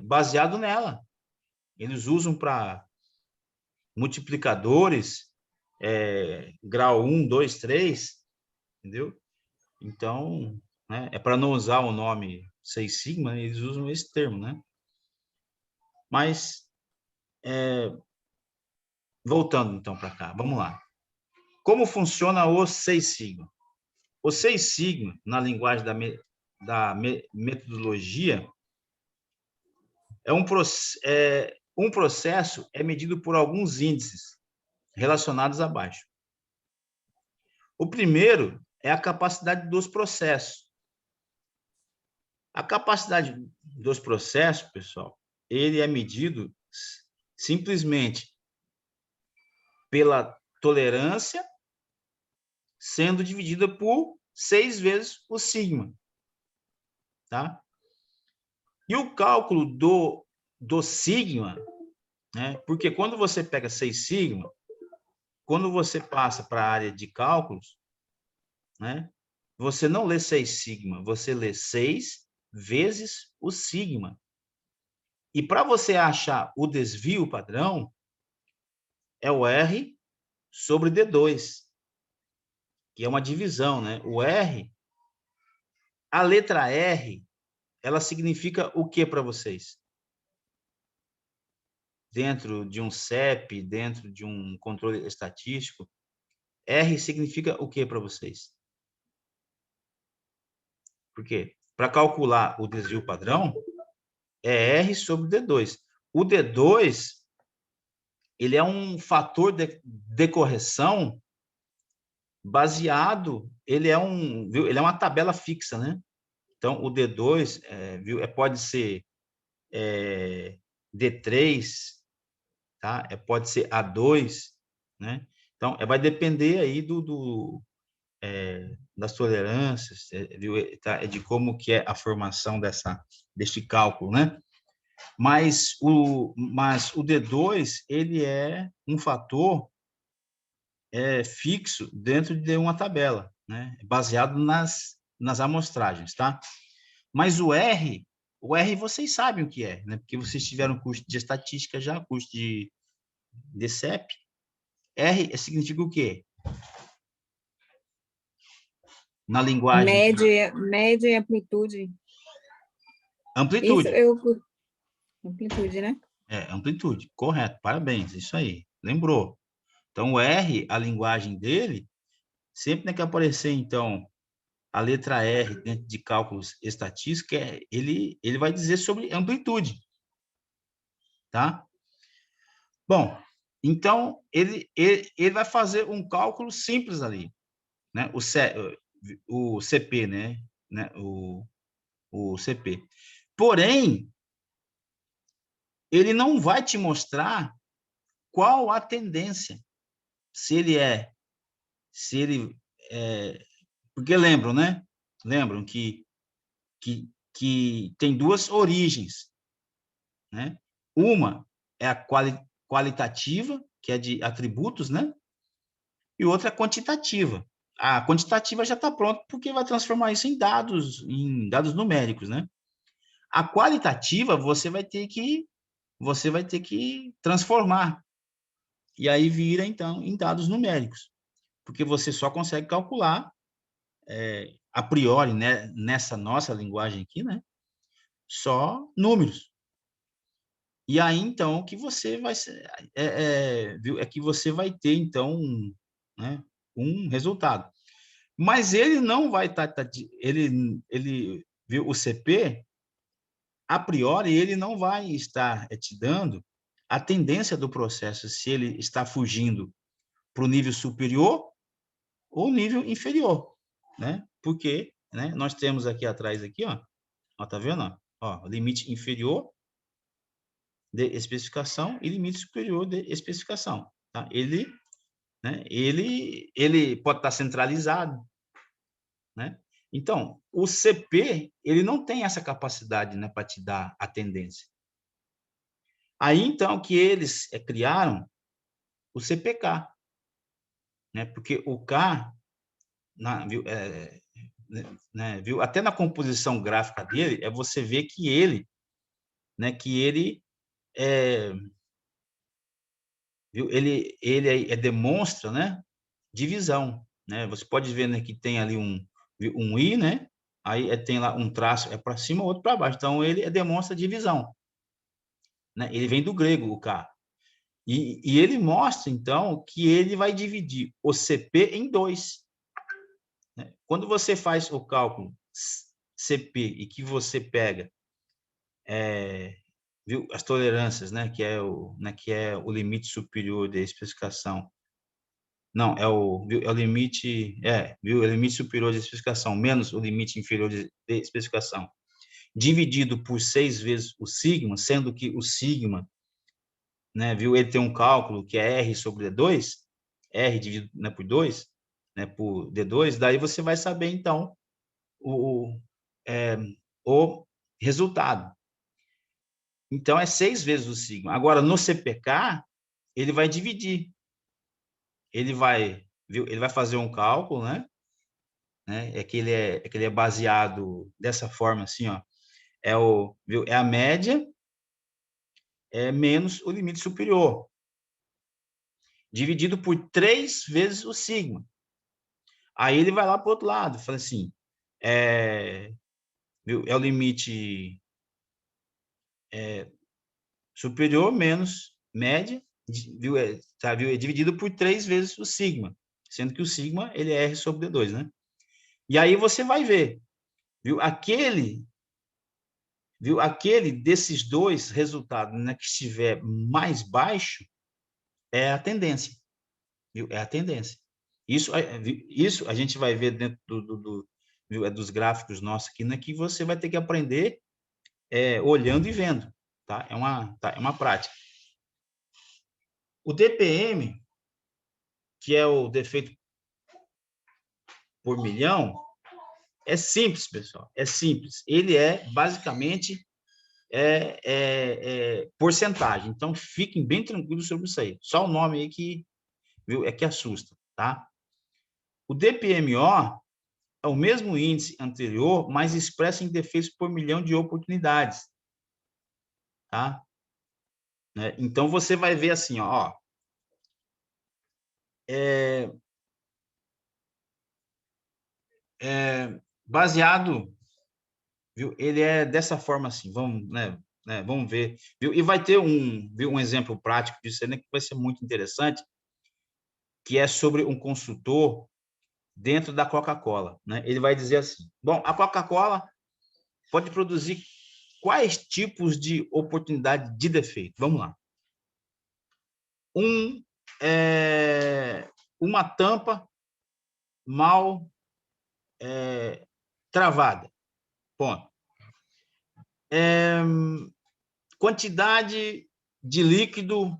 baseado nela. Eles usam para multiplicadores, grau 1, 2, 3, entendeu? Então, né, é para não usar o nome Seis Sigma, eles usam esse termo, né? Mas, voltando então para cá, vamos lá. Como funciona o Seis Sigma? O Seis Sigma, na linguagem da metodologia, um processo é medido por alguns índices relacionados abaixo. O primeiro é a capacidade dos processos. A capacidade dos processos, pessoal, ele é medido simplesmente pela tolerância, sendo dividida por 6 vezes o sigma, tá? E o cálculo do sigma, né? Porque quando você pega 6 sigma, quando você passa para a área de cálculos, né? Você não lê 6 sigma, você lê 6 vezes o sigma. E para você achar o desvio padrão, é o R sobre D2, que é uma divisão, né? O R, a letra R, ela significa o que para vocês? Dentro de um CEP, dentro de um controle estatístico, R significa o que para vocês? Por quê? Para calcular o desvio padrão, é R sobre D2. O D2, ele é um fator de correção baseado, ele é uma tabela fixa, né? Então, o D2, pode ser D3, tá? Pode ser A2, né? Então, vai depender aí das tolerâncias, tá? De como que é a formação deste cálculo, né? Mas o D2, ele é um fator fixo dentro de uma tabela, né? Baseado nas amostragens, tá? Mas o R vocês sabem o que é, né? Porque vocês tiveram curso de estatística já, curso de CEP. R significa o quê? Na linguagem Média e amplitude. amplitude. Amplitude, né? Amplitude, correto, parabéns, isso aí, lembrou. Então, o R, a linguagem dele, sempre que aparecer, então, a letra R dentro de cálculos estatísticos, ele vai dizer sobre amplitude, tá? Bom, então, ele vai fazer um cálculo simples ali, né? O CP, né? O CP. Porém, ele não vai te mostrar qual a tendência, se ele Porque lembram, né? Lembram que tem duas origens, né? Uma é a qualitativa, que é de atributos, né? E outra é quantitativa. A quantitativa já está pronta porque vai transformar isso em dados numéricos, né? A qualitativa você vai ter que transformar e aí vira então em dados numéricos, porque você só consegue calcular a priori, né, nessa nossa linguagem aqui, né? Só números. E aí, então, que você vai viu? É que você vai ter, então, né, um resultado. Mas ele não vai estar, viu? O CP, a priori, ele não vai estar te dando a tendência do processo, se ele está fugindo para o nível superior ou nível inferior, né? Porque, né, nós temos aqui atrás, aqui, ó, tá vendo? Ó, limite inferior de especificação e limite superior de especificação. Tá? Né, ele pode estar centralizado, né? Então, o CP, ele não tem essa capacidade, né, para te dar a tendência. Aí, então, que eles criaram o CPK, né? Porque o K, viu, viu, até na composição gráfica dele, você vê que ele, né, viu, ele demonstra, né, divisão, né? Você pode ver, né, que tem ali um i, né? Aí tem lá um traço para cima, outro para baixo. Então ele demonstra divisão, né? Ele vem do grego, o K. E ele mostra então que ele vai dividir o CP em dois, né? Quando você faz o cálculo CP e que você pega viu, as tolerâncias, né, que é o limite superior da especificação. Não, é o limite, viu? É o limite superior de especificação menos o limite inferior de especificação, dividido por 6 vezes o sigma, sendo que o sigma, né, viu? Ele tem um cálculo que é R sobre D2, R dividido, né, por 2, né, por D2, daí você vai saber, então, o, é, o resultado. Então, é 6 vezes o sigma. Agora, no CPK, ele vai dividir. Ele vai fazer um cálculo, né? É que ele é baseado dessa forma, assim, ó. Viu? É a média menos o limite superior, dividido por 3 vezes o sigma. Aí ele vai lá para o outro lado, fala assim, viu? É o limite superior menos média, viu? Viu? É dividido por 3 vezes o sigma, sendo que o sigma ele é R sobre D2, né? E aí você vai ver, viu? Aquele desses dois resultados, né, que estiver mais baixo é a tendência, viu? É a tendência. Isso a gente vai ver dentro viu? Dos gráficos nossos aqui, né, que você vai ter que aprender olhando e vendo, tá? É uma prática. O DPM, que é o defeito por milhão, é simples, pessoal. É simples. Ele é basicamente porcentagem. Então, fiquem bem tranquilos sobre isso aí. Só o nome aí que, viu, que assusta, tá? O DPMO é o mesmo índice anterior, mas expressa em defeitos por milhão de oportunidades, tá? Então, você vai ver assim, ó, baseado, viu? Ele é dessa forma assim, vamos ver, viu? E vai ter um exemplo prático disso aí, né, que vai ser muito interessante, que é sobre um consultor dentro da Coca-Cola, né? Ele vai dizer assim: bom, a Coca-Cola pode produzir quais tipos de oportunidade de defeito? Vamos lá. Uma tampa mal travada. Ponto. Quantidade de líquido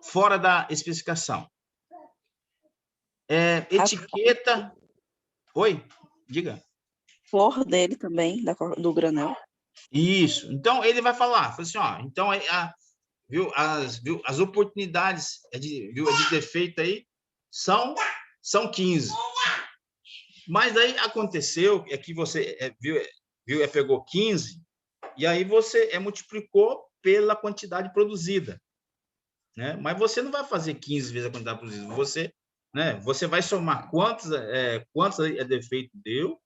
fora da especificação. Etiqueta... Oi? Diga. Flor dele também, do granel. Isso. Então, ele vai falar, assim, ó, então, viu, as oportunidades de defeito aí são 15. Mas aí aconteceu que você pegou 15, e aí você multiplicou pela quantidade produzida, né? Mas você não vai fazer 15 vezes a quantidade produzida, você vai somar quantos defeito deu,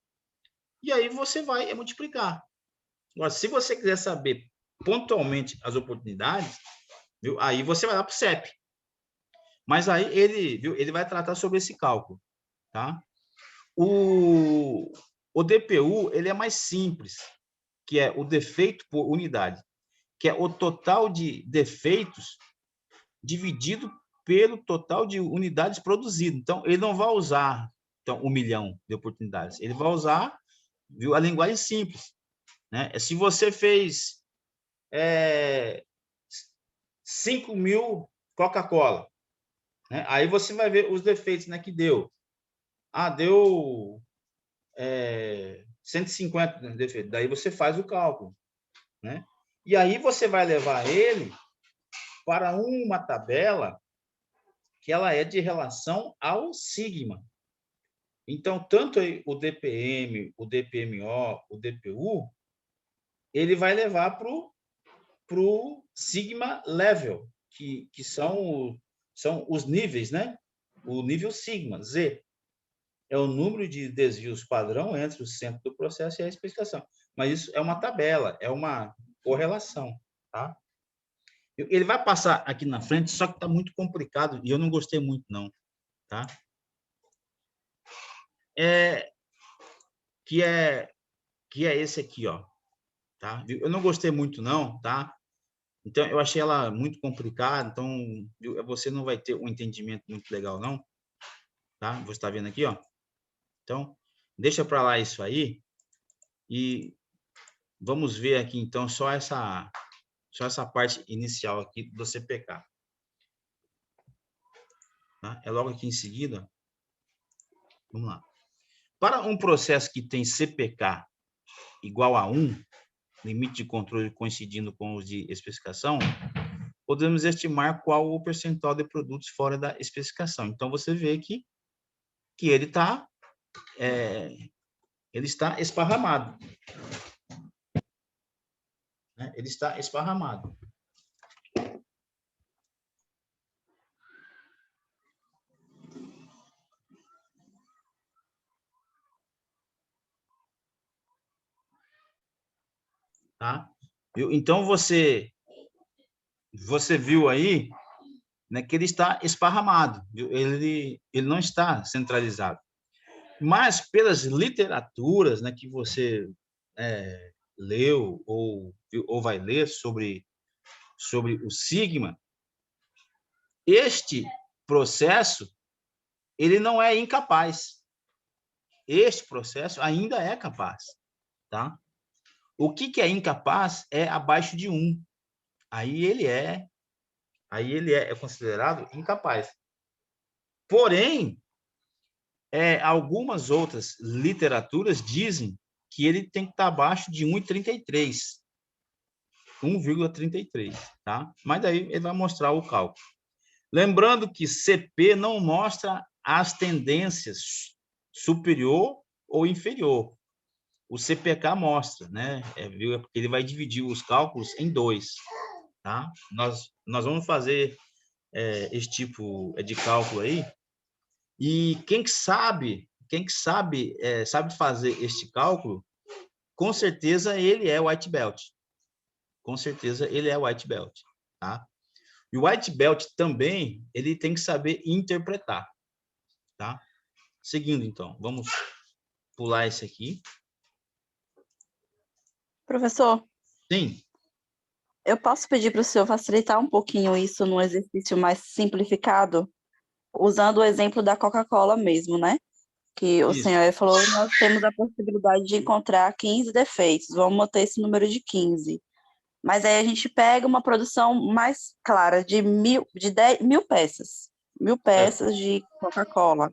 e aí você vai multiplicar. Agora, se você quiser saber pontualmente as oportunidades, viu, aí você vai lá para o CEP. Mas aí ele vai tratar sobre esse cálculo, tá? O DPU, ele é mais simples, que é o defeito por unidade, que é o total de defeitos dividido pelo total de unidades produzidas. Então, ele não vai usar 1 milhão de oportunidades, ele vai usar, viu, a linguagem simples, né? Se você fez 5.000 Coca-Cola, né? Aí você vai ver os defeitos, né, que deu. Deu 150 defeitos. Daí você faz o cálculo, né? E aí você vai levar ele para uma tabela que ela é de relação ao sigma. Então, tanto o DPM, o DPMO, o DPU, ele vai levar para o sigma level, que são os níveis, né? O nível sigma, Z, é o número de desvios padrão entre o centro do processo e a especificação. Mas isso é uma tabela, é uma correlação, tá? Ele vai passar aqui na frente, só que está muito complicado e eu não gostei muito, não, tá? Que é esse aqui, ó, tá? Eu não gostei muito, não, tá? Então, eu achei ela muito complicada, então você não vai ter um entendimento muito legal, não, tá? Você está vendo aqui, ó. Então, deixa para lá isso aí e vamos ver aqui, então, só essa parte inicial aqui do CPK. Tá? É logo aqui em seguida. Vamos lá. Para um processo que tem CPK igual a 1, limite de controle coincidindo com os de especificação, podemos estimar qual o percentual de produtos fora da especificação. Então, você vê que ele está esparramado. Né? Ele está esparramado. Tá? Então, você viu aí, né, que ele está esparramado. Viu? Ele não está centralizado. Mas, pelas literaturas, né, que você leu ou vai ler sobre o sigma, este processo ele não é incapaz. Este processo ainda é capaz, tá? O que é incapaz é abaixo de 1. Aí ele é considerado incapaz. Porém, algumas outras literaturas dizem que ele tem que estar abaixo de 1,33. 1,33, tá? Mas daí ele vai mostrar o cálculo. Lembrando que CP não mostra as tendências superior ou inferior. O CPK mostra, né? Porque ele vai dividir os cálculos em 2, tá? Nós vamos fazer esse tipo de cálculo aí. E quem sabe fazer este cálculo, com certeza ele é white belt. Com certeza ele é white belt, tá? E o white belt também, ele tem que saber interpretar, tá? Seguindo, então, vamos pular esse aqui. Professor? Sim. Eu posso pedir para o senhor facilitar um pouquinho isso num exercício mais simplificado, usando o exemplo da Coca-Cola mesmo, né? Que o senhor falou, nós temos a possibilidade de encontrar 15 defeitos, vamos manter esse número de 15. Mas aí a gente pega uma produção mais clara de 1.000 peças. 1.000 peças de Coca-Cola.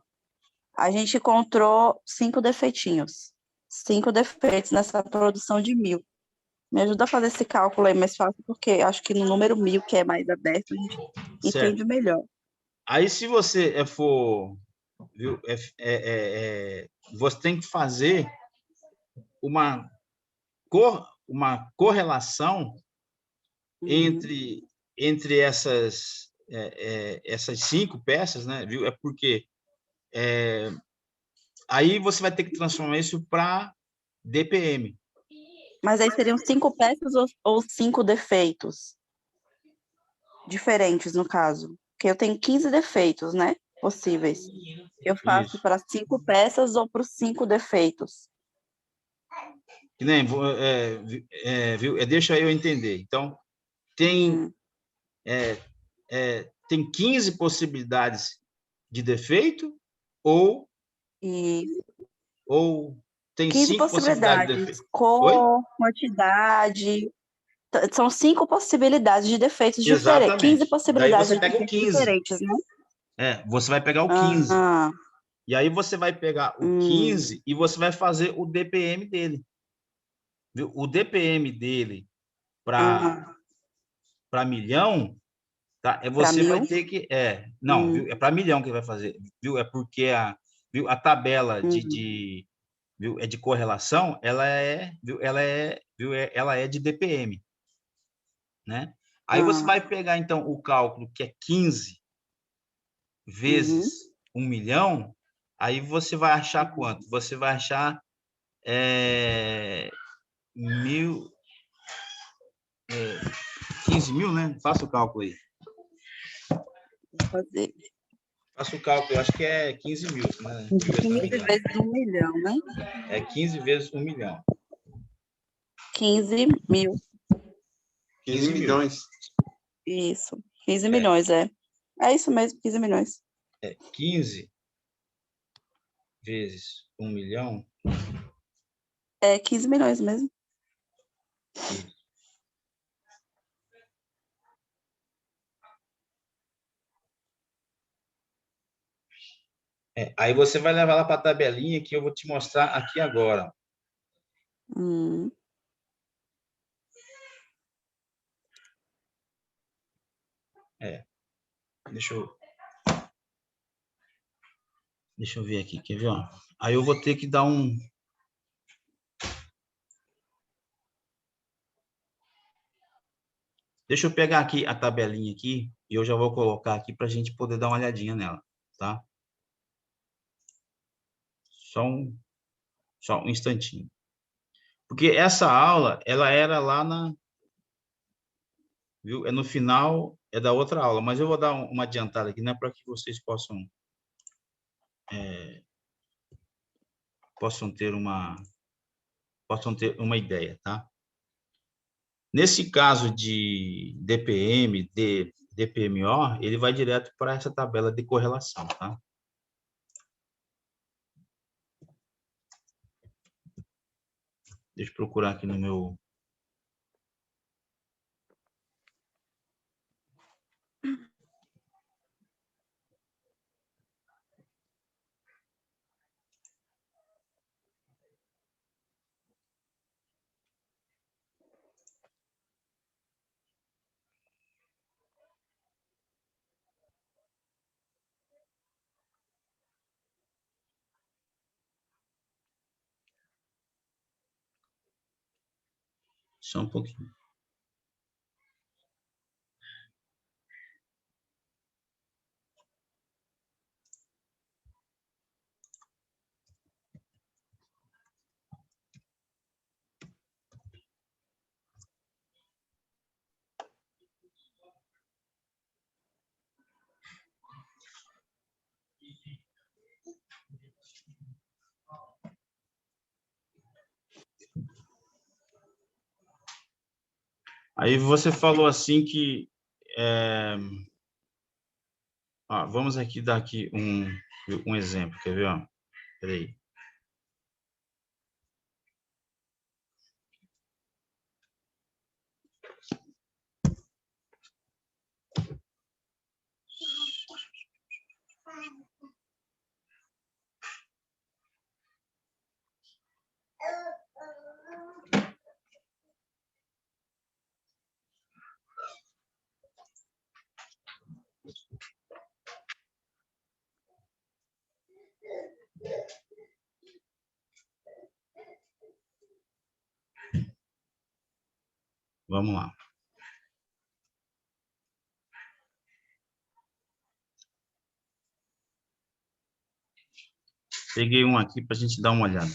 A gente encontrou 5 defeitinhos. 5 defeitos nessa produção de 1.000. Me ajuda a fazer esse cálculo aí mais fácil, porque acho que no número 1.000, que é mais aberto, a gente Certo. entende melhor. Aí, se você for, viu, você tem que fazer uma correlação entre essas 5 peças, né? Viu? É porque aí você vai ter que transformar isso para DPM. Mas aí seriam 5 peças ou 5 defeitos? Diferentes, no caso. Porque eu tenho 15 defeitos, né? Possíveis. Eu faço Isso. para 5 peças ou para os 5 defeitos? Que nem, viu? Deixa eu entender. Então, tem 15 possibilidades de defeito ou E tem 15 5 possibilidades de possibilidades. defeito? Oi? Cor, quantidade. São 5 possibilidades de defeitos diferentes. 15 Exatamente. Daí possibilidades você de pega o defeitos 15. diferentes, né? Você vai pegar o 15. Ah, E aí você vai pegar o 15 e você vai fazer o DPM dele. Viu? O DPM dele para 1.000.000, tá? para Você vai 1.000. ter que não, viu? É para 1.000.000 que vai fazer, viu? É porque a tabela viu? É de correlação, ela é de DPM, né? Aí você vai pegar então o cálculo que é 15 vezes 1.000.000, aí você vai achar quanto? Você vai achar 15.000, né? Faça o cálculo aí. Vou fazer. Faça o cálculo, eu acho que é 15.000, né? 15 vezes 1.000.000, né? É 15 vezes 1.000.000. 15.000. 15 milhões. Isso. 15 milhões, é. É isso mesmo, 15 milhões. 15 vezes 1.000.000. É 15 milhões mesmo. Aí você vai levar lá para a tabelinha que eu vou te mostrar aqui agora. Deixa eu ver aqui, quer ver? Ó? Aí eu vou ter que dar um... Deixa eu pegar aqui a tabelinha aqui e eu já vou colocar aqui para a gente poder dar uma olhadinha nela, tá? Só um instantinho. Porque essa aula, ela era lá viu? No final, é da outra aula, mas eu vou dar uma adiantada aqui, né, para que vocês possam ter uma ideia, tá? Nesse caso de DPM, DPMO, ele vai direto para essa tabela de correlação, tá? Deixa eu procurar aqui no meu... Só um pouquinho. Aí você falou assim que... vamos aqui dar aqui um exemplo, quer ver? Ó? Peraí. Vamos lá. Peguei um aqui para a gente dar uma olhada.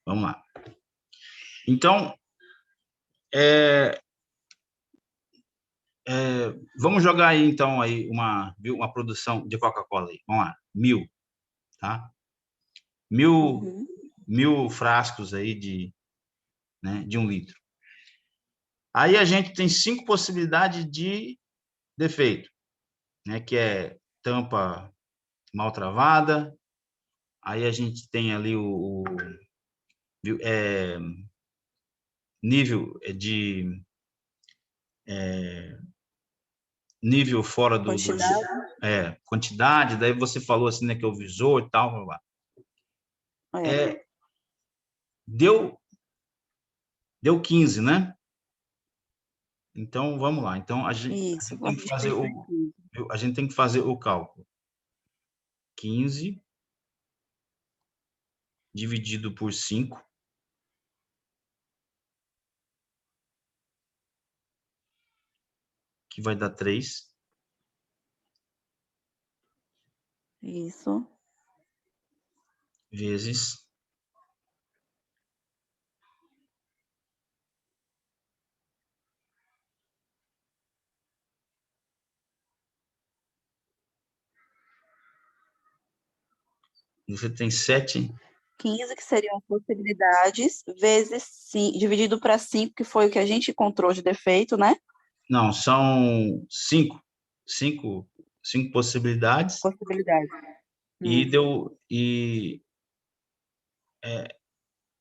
Vamos lá. Então, vamos jogar aí, então, aí uma produção de Coca-Cola aí. Vamos lá, 1.000, tá? 1.000 frascos aí de 1 litro. Aí a gente tem 5 possibilidades de defeito, né? Que é tampa mal travada, aí a gente tem ali o nível de nível fora do quantidade, daí você falou assim, né, que é o visor e tal, blá, blá. Deu 15, né? Então, vamos lá. Então, a gente tem que fazer o cálculo. 15 dividido por 5, que vai dar 3. Isso. Vezes você tem 7. 15, que seriam possibilidades, vezes 5, dividido para 5, que foi o que a gente encontrou de defeito, né? Não, são 5. 5 possibilidades. E deu.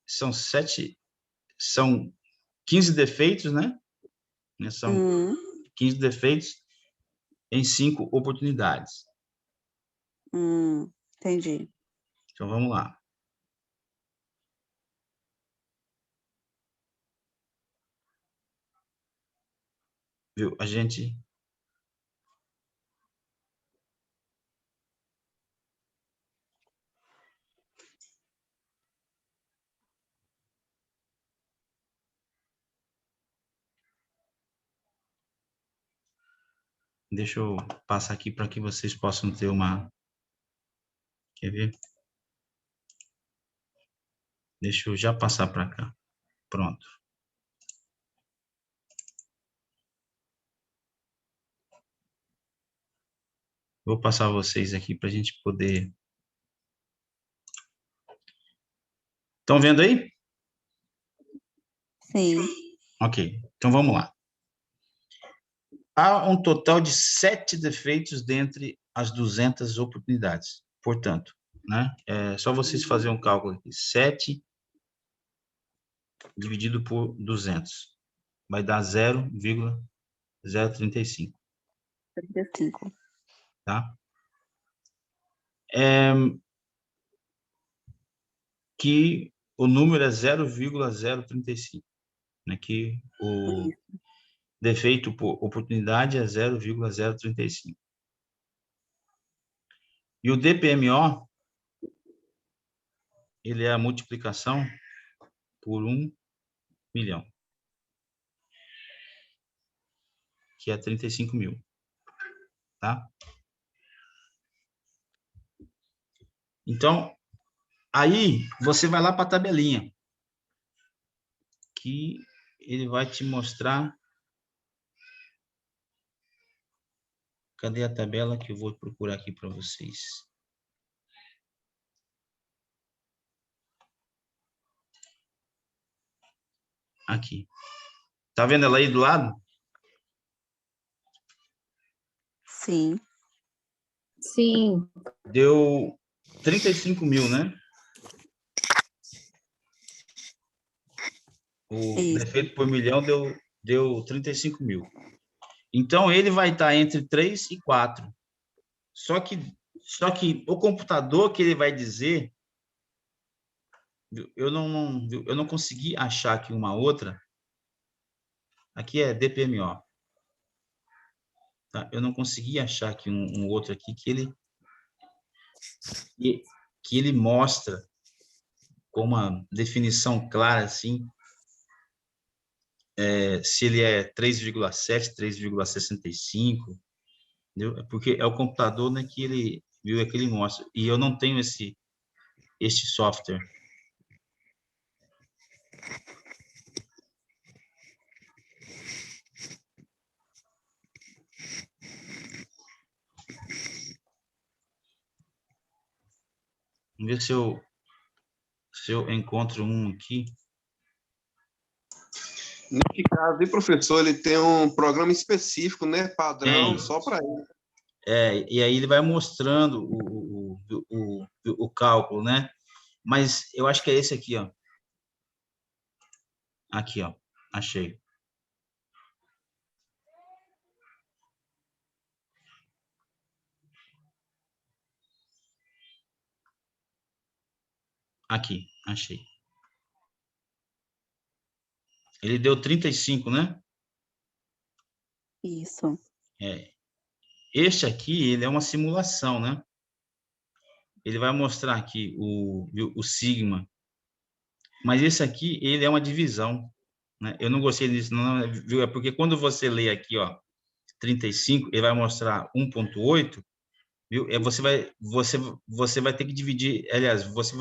São 7. São 15 defeitos, né? São 15 defeitos em 5 oportunidades. Entendi. Então, vamos lá. Viu? A gente... Deixa eu passar aqui para que vocês possam ter uma... Quer ver? Deixa eu já passar para cá. Pronto. Vou passar vocês aqui para a gente poder... Estão vendo aí? Sim. Ok, então vamos lá. Há um total de 7 defeitos dentre as 200 oportunidades. Portanto, né, é só vocês fazerem um cálculo aqui. 7 dividido por 200. Vai dar 0,035. 35. Tá? Que o número é 0,035. Né, que o defeito por oportunidade é 0,035. E o DPMO, ele é a multiplicação por 1 milhão, que é 35 mil. Tá? Então, aí você vai lá para a tabelinha, que ele vai te mostrar. Cadê a tabela que eu vou procurar aqui para vocês? Aqui. Tá vendo ela aí do lado? Sim. Sim. Deu 35 mil, né? O defeito por milhão deu 35 mil. Então, ele vai estar entre 3 e 4. Só que o computador que ele vai dizer... Eu não consegui achar aqui uma outra Aqui é DPMO. Tá? Eu não consegui achar aqui um outro aqui que ele mostra com uma definição clara, assim, se ele é 3,7, 3,65, entendeu? É porque é o computador, né, que ele viu, é que ele mostra. E eu não tenho este software. Vamos ver se eu encontro um aqui. Nesse caso, o professor, ele tem um programa específico, né, padrão, Tem. só para ele. E aí ele vai mostrando o cálculo, né? Mas eu acho que é esse aqui, ó. Aqui, ó. Achei. Aqui, achei. Ele deu 35, né? Isso. Este aqui, ele é uma simulação, né? Ele vai mostrar aqui o sigma. Mas esse aqui, ele é uma divisão, né? Eu não gostei disso, não, viu? É porque quando você lê aqui, ó, 35, ele vai mostrar 1,8, viu? Você vai ter que dividir, aliás, você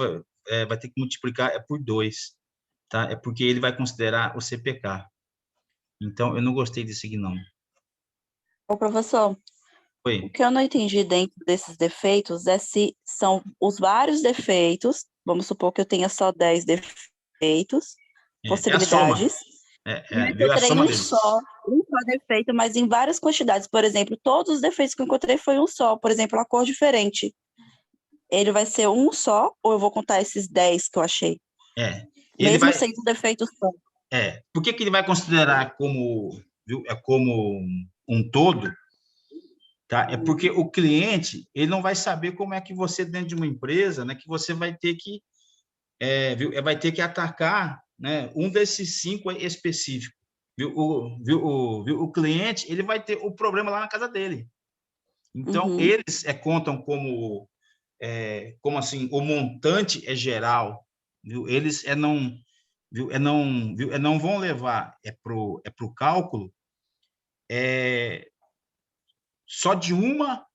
vai ter que multiplicar por 2, tá? É porque ele vai considerar o CPK. Então, eu não gostei desse aqui, não. Ô, professor, o Oi? que eu não entendi dentro desses defeitos é se são os vários defeitos, vamos supor que eu tenha só 10 defeitos, É a soma. possibilidades, e eu Viu? É a encontrei soma deles. um só defeito, mas em várias quantidades. Por exemplo, todos os defeitos que eu encontrei foi um só. Por exemplo, a cor diferente. Ele vai ser um só, ou eu vou contar esses 10 que eu achei? Ele Mesmo vai... sendo defeitos só. Por que ele vai considerar como, viu? Como um todo? Tá? É porque o cliente, ele não vai saber como é que você, dentro de uma empresa, né, que você vai ter que, vai ter que atacar, né, um desses 5 específicos. Viu? O cliente, ele vai ter o problema lá na casa dele. Então, Uhum. eles contam como assim, o montante é geral, viu? Eles não vão levar pro cálculo só de uma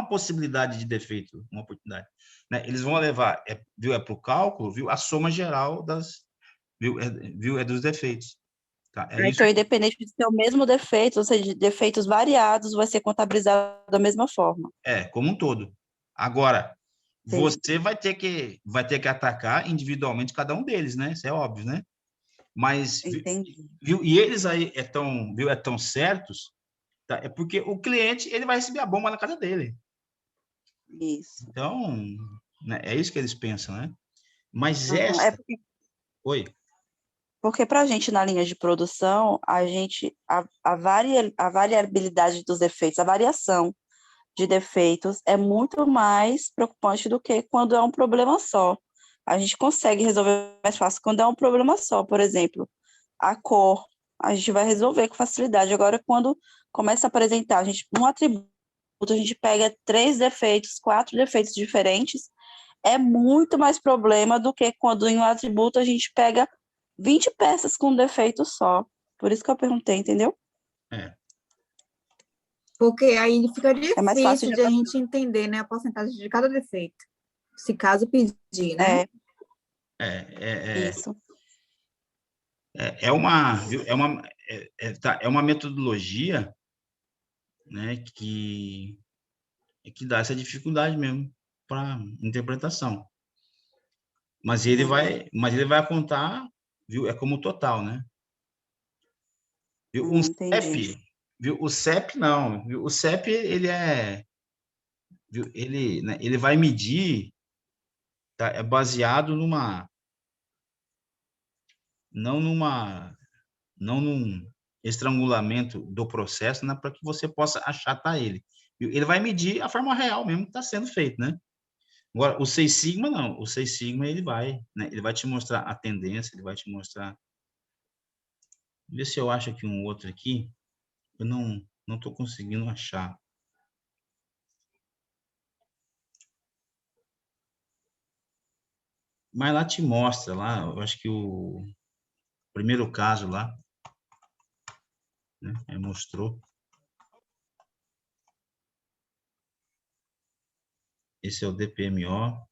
possibilidade de defeito, uma oportunidade, né? Eles vão levar para o cálculo, viu, a soma geral dos defeitos, tá? É isso. Então, independente de ser o mesmo defeito, ou seja, de defeitos variados, vai ser contabilizado da mesma forma. Como um todo. Agora, Sim. você vai ter que atacar individualmente cada um deles, né? Isso é óbvio, né? Mas Entendi. viu, e eles aí tão certos, tá? É porque o cliente, ele vai receber a bomba na casa dele. Isso. Então, né, é isso que eles pensam, né? Mas Uhum. Oi. Porque para a gente, na linha de produção, a variabilidade dos defeitos, a variação de defeitos é muito mais preocupante do que quando é um problema só. A gente consegue resolver mais fácil quando é um problema só. Por exemplo, a cor, a gente vai resolver com facilidade. Agora, quando começa a apresentar, um atributo, a gente pega 3 defeitos, 4 defeitos diferentes, é muito mais problema do que quando em um atributo a gente pega 20 peças com um defeito só. Por isso que eu perguntei, entendeu? Porque aí fica É mais fácil difícil de de a gente entender, né, a porcentagem de cada defeito, se caso pedir, né? isso. É uma metodologia, né, que dá essa dificuldade mesmo para interpretação. Mas ele vai apontar, viu? É como total, né? Viu? Entendi. Viu? O CEP não, viu? O CEP viu? Né, ele vai medir, tá? É baseado não num estrangulamento do processo, né, para que você possa achatar ele. Viu? Ele vai medir a forma real mesmo que está sendo feito, né? Agora, o Seis Sigma não. O Seis Sigma ele vai te mostrar a tendência, ele vai te mostrar Vê se eu acho aqui um outro aqui. Eu não estou conseguindo achar. Mas lá te mostra, lá, eu acho que o primeiro caso lá, né, mostrou. Esse é o DPMO.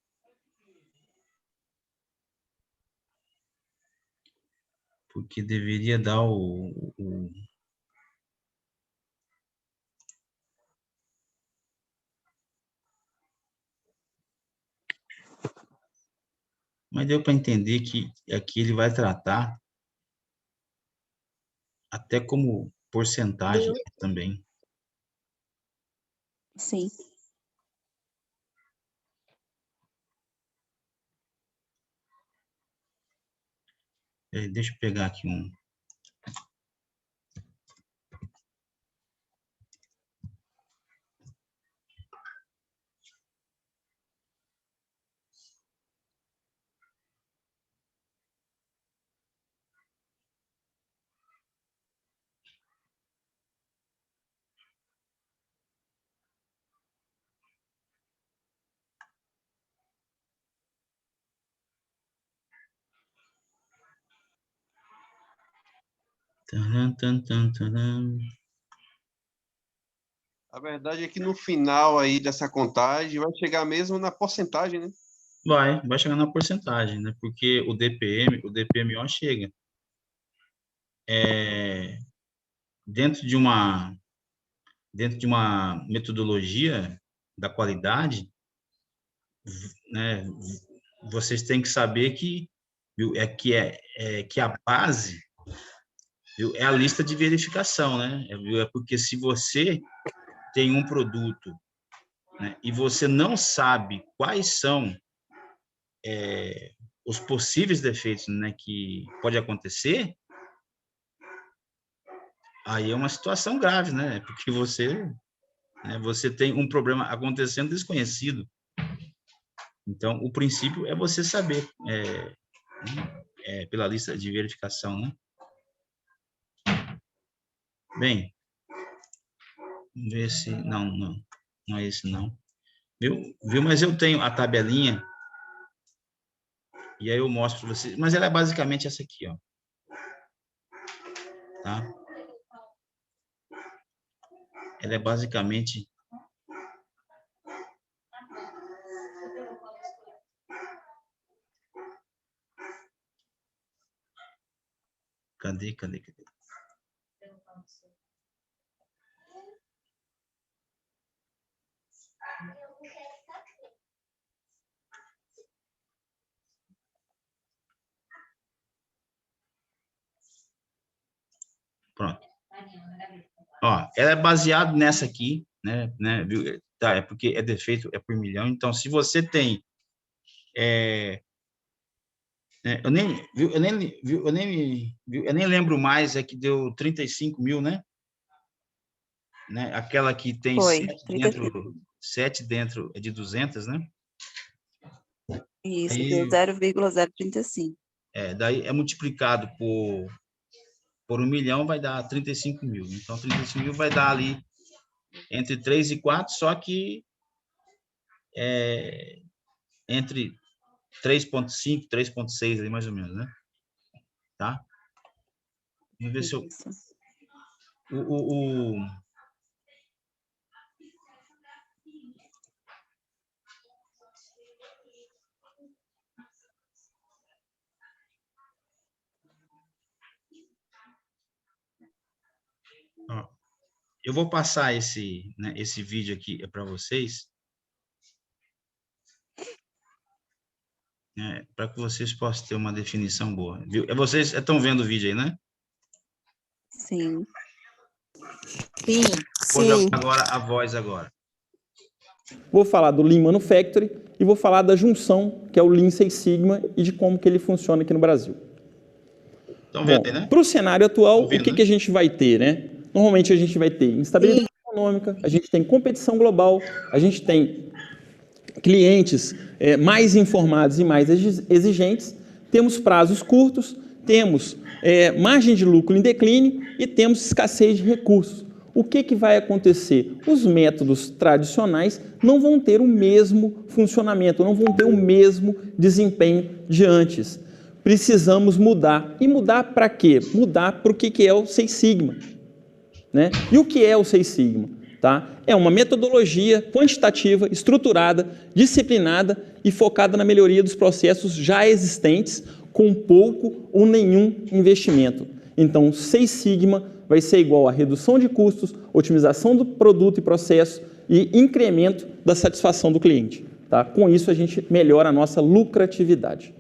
Porque deveria dar Mas deu para entender que aqui ele vai tratar até como porcentagem também. Sim. Deixa eu pegar aqui um. A verdade é que no final aí dessa contagem vai chegar mesmo na porcentagem, né? Vai chegar na porcentagem, né? Porque o DPMO chega. Dentro de uma metodologia da qualidade, né? Vocês têm que saber que que a base, viu, é a lista de verificação, né? É porque se você tem um produto, né, e você não sabe quais são os possíveis defeitos, né, que pode acontecer, aí é uma situação grave, né? Porque você tem um problema acontecendo desconhecido. Então, o princípio é você saber pela lista de verificação, né? Bem, vamos ver se... Não é esse, não. Viu? Mas eu tenho a tabelinha e aí eu mostro para vocês. Mas ela é basicamente essa aqui, ó. Tá? Ela é basicamente... Cadê? Pronto. Ó, ela é baseada nessa aqui, né? Viu? Tá, é porque é defeito, é por milhão. Então, se você tem... eu nem lembro mais, é que deu 35 mil, né? Aquela que tem Foi. 7 dentro é de 200, né? Isso, Aí, deu 0,035. daí é multiplicado por 1 milhão, vai dar 35 mil. Então, 35 mil vai dar ali entre 3 e 4, só que entre 3,5, 3,6 ali, mais ou menos, né? Tá? Vamos ver se eu... Eu vou passar esse vídeo aqui para vocês, para que vocês possam ter uma definição boa. Viu? Vocês estão vendo o vídeo aí, né? Sim. Sim. Agora a voz agora. Vou falar do Lean Manufacturing e vou falar da junção, que é o Lean Six Sigma, e de como que ele funciona aqui no Brasil. Estão vendo aí, né? Para o cenário atual, o que a gente vai ter, né? Normalmente a gente vai ter instabilidade econômica, a gente tem competição global, a gente tem clientes mais informados e mais exigentes, temos prazos curtos, temos margem de lucro em declínio e temos escassez de recursos. O que vai acontecer? Os métodos tradicionais não vão ter o mesmo funcionamento, não vão ter o mesmo desempenho de antes. Precisamos mudar. E mudar para quê? Mudar para o que é o Seis Sigma. Né? E o que é o Seis Sigma? Tá? É uma metodologia quantitativa, estruturada, disciplinada e focada na melhoria dos processos já existentes, com pouco ou nenhum investimento. Então, Seis Sigma vai ser igual a redução de custos, otimização do produto e processo e incremento da satisfação do cliente. Tá? Com isso, a gente melhora a nossa lucratividade.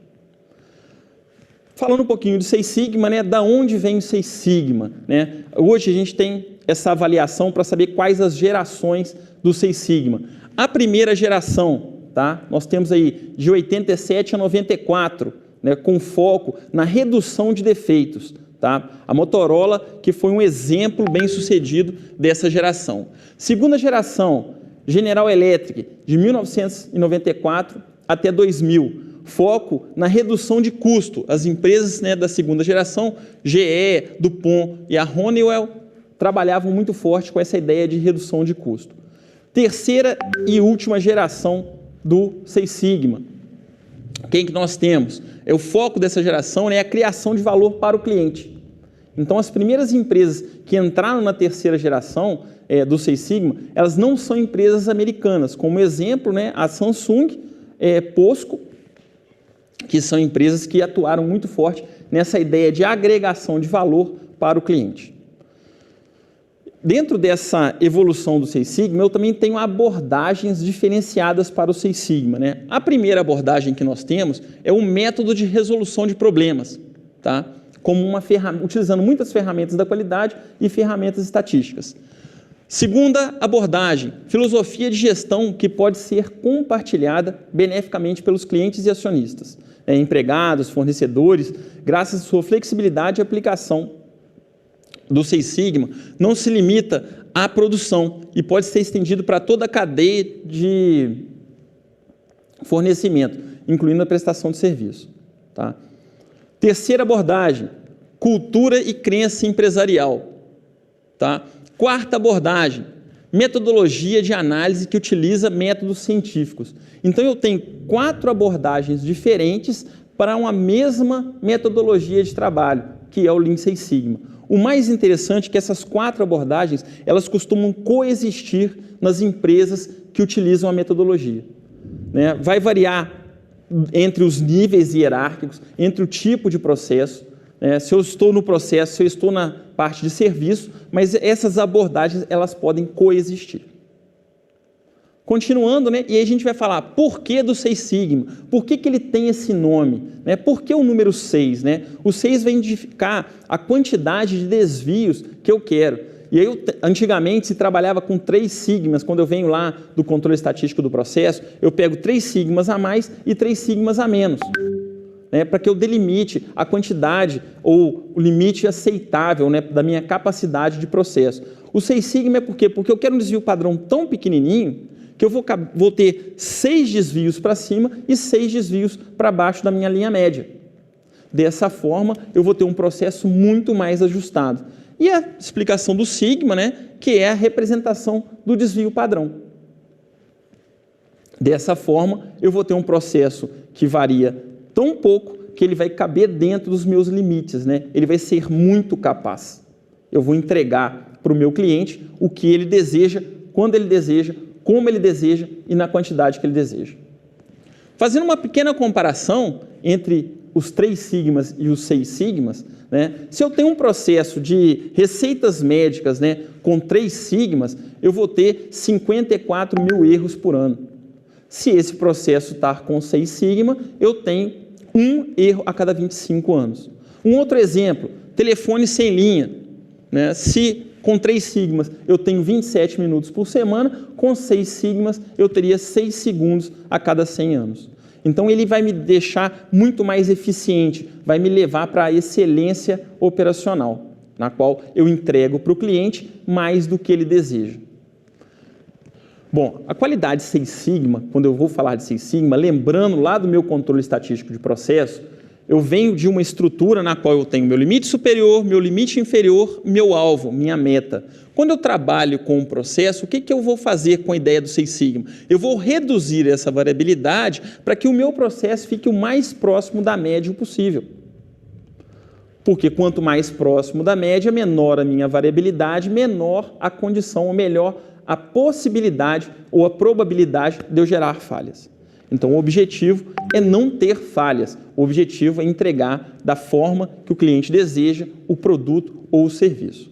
Falando um pouquinho de Seis Sigma, né? Da onde vem o Seis Sigma? Né? Hoje a gente tem essa avaliação para saber quais as gerações do Seis Sigma. A primeira geração, tá? Nós temos aí de 87 a 94, né? Com foco na redução de defeitos. Tá? A Motorola, que foi um exemplo bem sucedido dessa geração. Segunda geração, General Electric, de 1994 até 2000. Foco na redução de custo. As empresas, né, da segunda geração, GE, DuPont e a Honeywell, trabalhavam muito forte com essa ideia de redução de custo. Terceira e última geração do Seis Sigma. Quem que nós temos? O foco dessa geração, né, é a criação de valor para o cliente. Então, as primeiras empresas que entraram na terceira geração do Seis Sigma, elas não são empresas americanas. Como exemplo, né, a Samsung, POSCO, que são empresas que atuaram muito forte nessa ideia de agregação de valor para o cliente. Dentro dessa evolução do Seis Sigma, eu também tenho abordagens diferenciadas para o Seis Sigma. Né? A primeira abordagem que nós temos é o método de resolução de problemas, tá? Como uma ferramenta, utilizando muitas ferramentas da qualidade e ferramentas estatísticas. Segunda abordagem, filosofia de gestão que pode ser compartilhada beneficamente pelos clientes e acionistas, empregados, fornecedores, graças à sua flexibilidade e aplicação do Seis Sigma, não se limita à produção e pode ser estendido para toda a cadeia de fornecimento, incluindo a prestação de serviço. Tá? Terceira abordagem, cultura e crença empresarial. Tá? Quarta abordagem, metodologia de análise que utiliza métodos científicos. Então, eu tenho 4 abordagens diferentes para uma mesma metodologia de trabalho, que é o Lean Six Sigma. O mais interessante é que essas 4 abordagens, elas costumam coexistir nas empresas que utilizam a metodologia. Né? Vai variar entre os níveis hierárquicos, entre o tipo de processo, se eu estou no processo, se eu estou na parte de serviço, mas essas abordagens, elas podem coexistir. Continuando, né, e aí a gente vai falar por que do Seis Sigma, por que ele tem esse nome, né, por que o número 6? Né? O 6 vai indicar a quantidade de desvios que eu quero. E aí, antigamente, se trabalhava com 3 sigmas, quando eu venho lá do controle estatístico do processo, eu pego 3 sigmas a mais e 3 sigmas a menos. Para que eu delimite a quantidade ou o limite aceitável, né, da minha capacidade de processo. O Seis Sigma é por quê? Porque eu quero um desvio padrão tão pequenininho que eu vou ter 6 desvios para cima e 6 desvios para baixo da minha linha média. Dessa forma, eu vou ter um processo muito mais ajustado. E a explicação do Sigma, né, que é a representação do desvio padrão. Dessa forma, eu vou ter um processo que varia tão pouco que ele vai caber dentro dos meus limites, né? Ele vai ser muito capaz. Eu vou entregar para o meu cliente o que ele deseja, quando ele deseja, como ele deseja e na quantidade que ele deseja. Fazendo uma pequena comparação entre os 3 sigmas e os 6 sigmas, né? Se eu tenho um processo de receitas médicas, né, com 3 sigmas, eu vou ter 54 mil erros por ano. Se esse processo está com 6 sigma, eu tenho 1 erro a cada 25 anos. Um outro exemplo, telefone sem linha. Né? Se com 3 sigmas eu tenho 27 minutos por semana, com 6 sigmas eu teria 6 segundos a cada 100 anos. Então, ele vai me deixar muito mais eficiente, vai me levar para a excelência operacional, na qual eu entrego para o cliente mais do que ele deseja. Bom, a qualidade Seis Sigma, quando eu vou falar de Seis Sigma, lembrando lá do meu controle estatístico de processo, Eu venho de uma estrutura na qual eu tenho meu limite superior, meu limite inferior, meu alvo, minha meta. Quando eu trabalho com um processo, o que eu vou fazer com a ideia do Six Sigma? Eu vou reduzir essa variabilidade para que o meu processo fique o mais próximo da média possível. Porque quanto mais próximo da média, menor a minha variabilidade, menor a condição, ou melhor, a possibilidade ou a probabilidade de eu gerar falhas. Então, o objetivo é não ter falhas. O objetivo é entregar da forma que o cliente deseja o produto ou o serviço.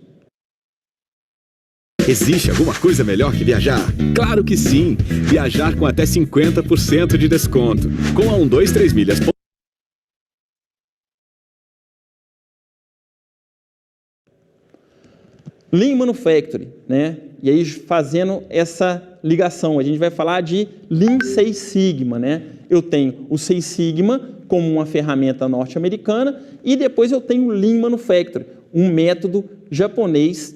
Existe alguma coisa melhor que viajar? Claro que sim! Viajar com até 50% de desconto. Com a 123 milhas. Lean Manufacturing, né? E aí, fazendo essa ligação, a gente vai falar de Lean Six Sigma, né? Eu tenho o Six Sigma como uma ferramenta norte-americana e depois eu tenho o Lean Manufacturing, um método japonês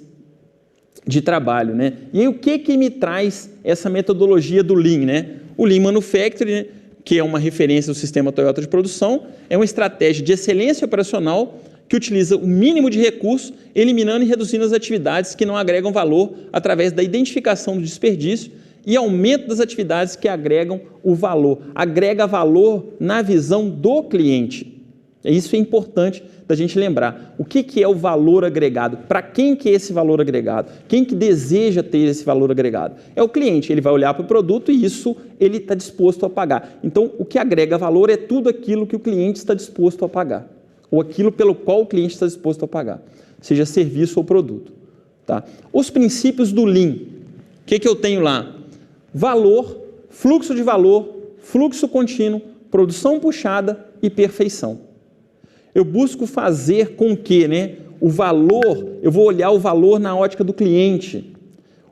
de trabalho, né? E aí, o que me traz essa metodologia do Lean, né? O Lean Manufacturing, né, que é uma referência do sistema Toyota de produção, é uma estratégia de excelência operacional que utiliza o mínimo de recursos, eliminando e reduzindo as atividades que não agregam valor através da identificação do desperdício e aumento das atividades que agregam o valor. Agrega valor na visão do cliente. Isso é importante da gente lembrar. O que é o valor agregado? Para quem que é esse valor agregado? Quem que deseja ter esse valor agregado? É o cliente. Ele vai olhar para o produto e isso ele está disposto a pagar. Então, o que agrega valor é tudo aquilo que o cliente está disposto a pagar, ou aquilo pelo qual o cliente está disposto a pagar, seja serviço ou produto. Tá? Os princípios do Lean, o que eu tenho lá? Valor, fluxo de valor, fluxo contínuo, produção puxada e perfeição. Eu busco fazer com que, né, o valor, eu vou olhar o valor na ótica do cliente.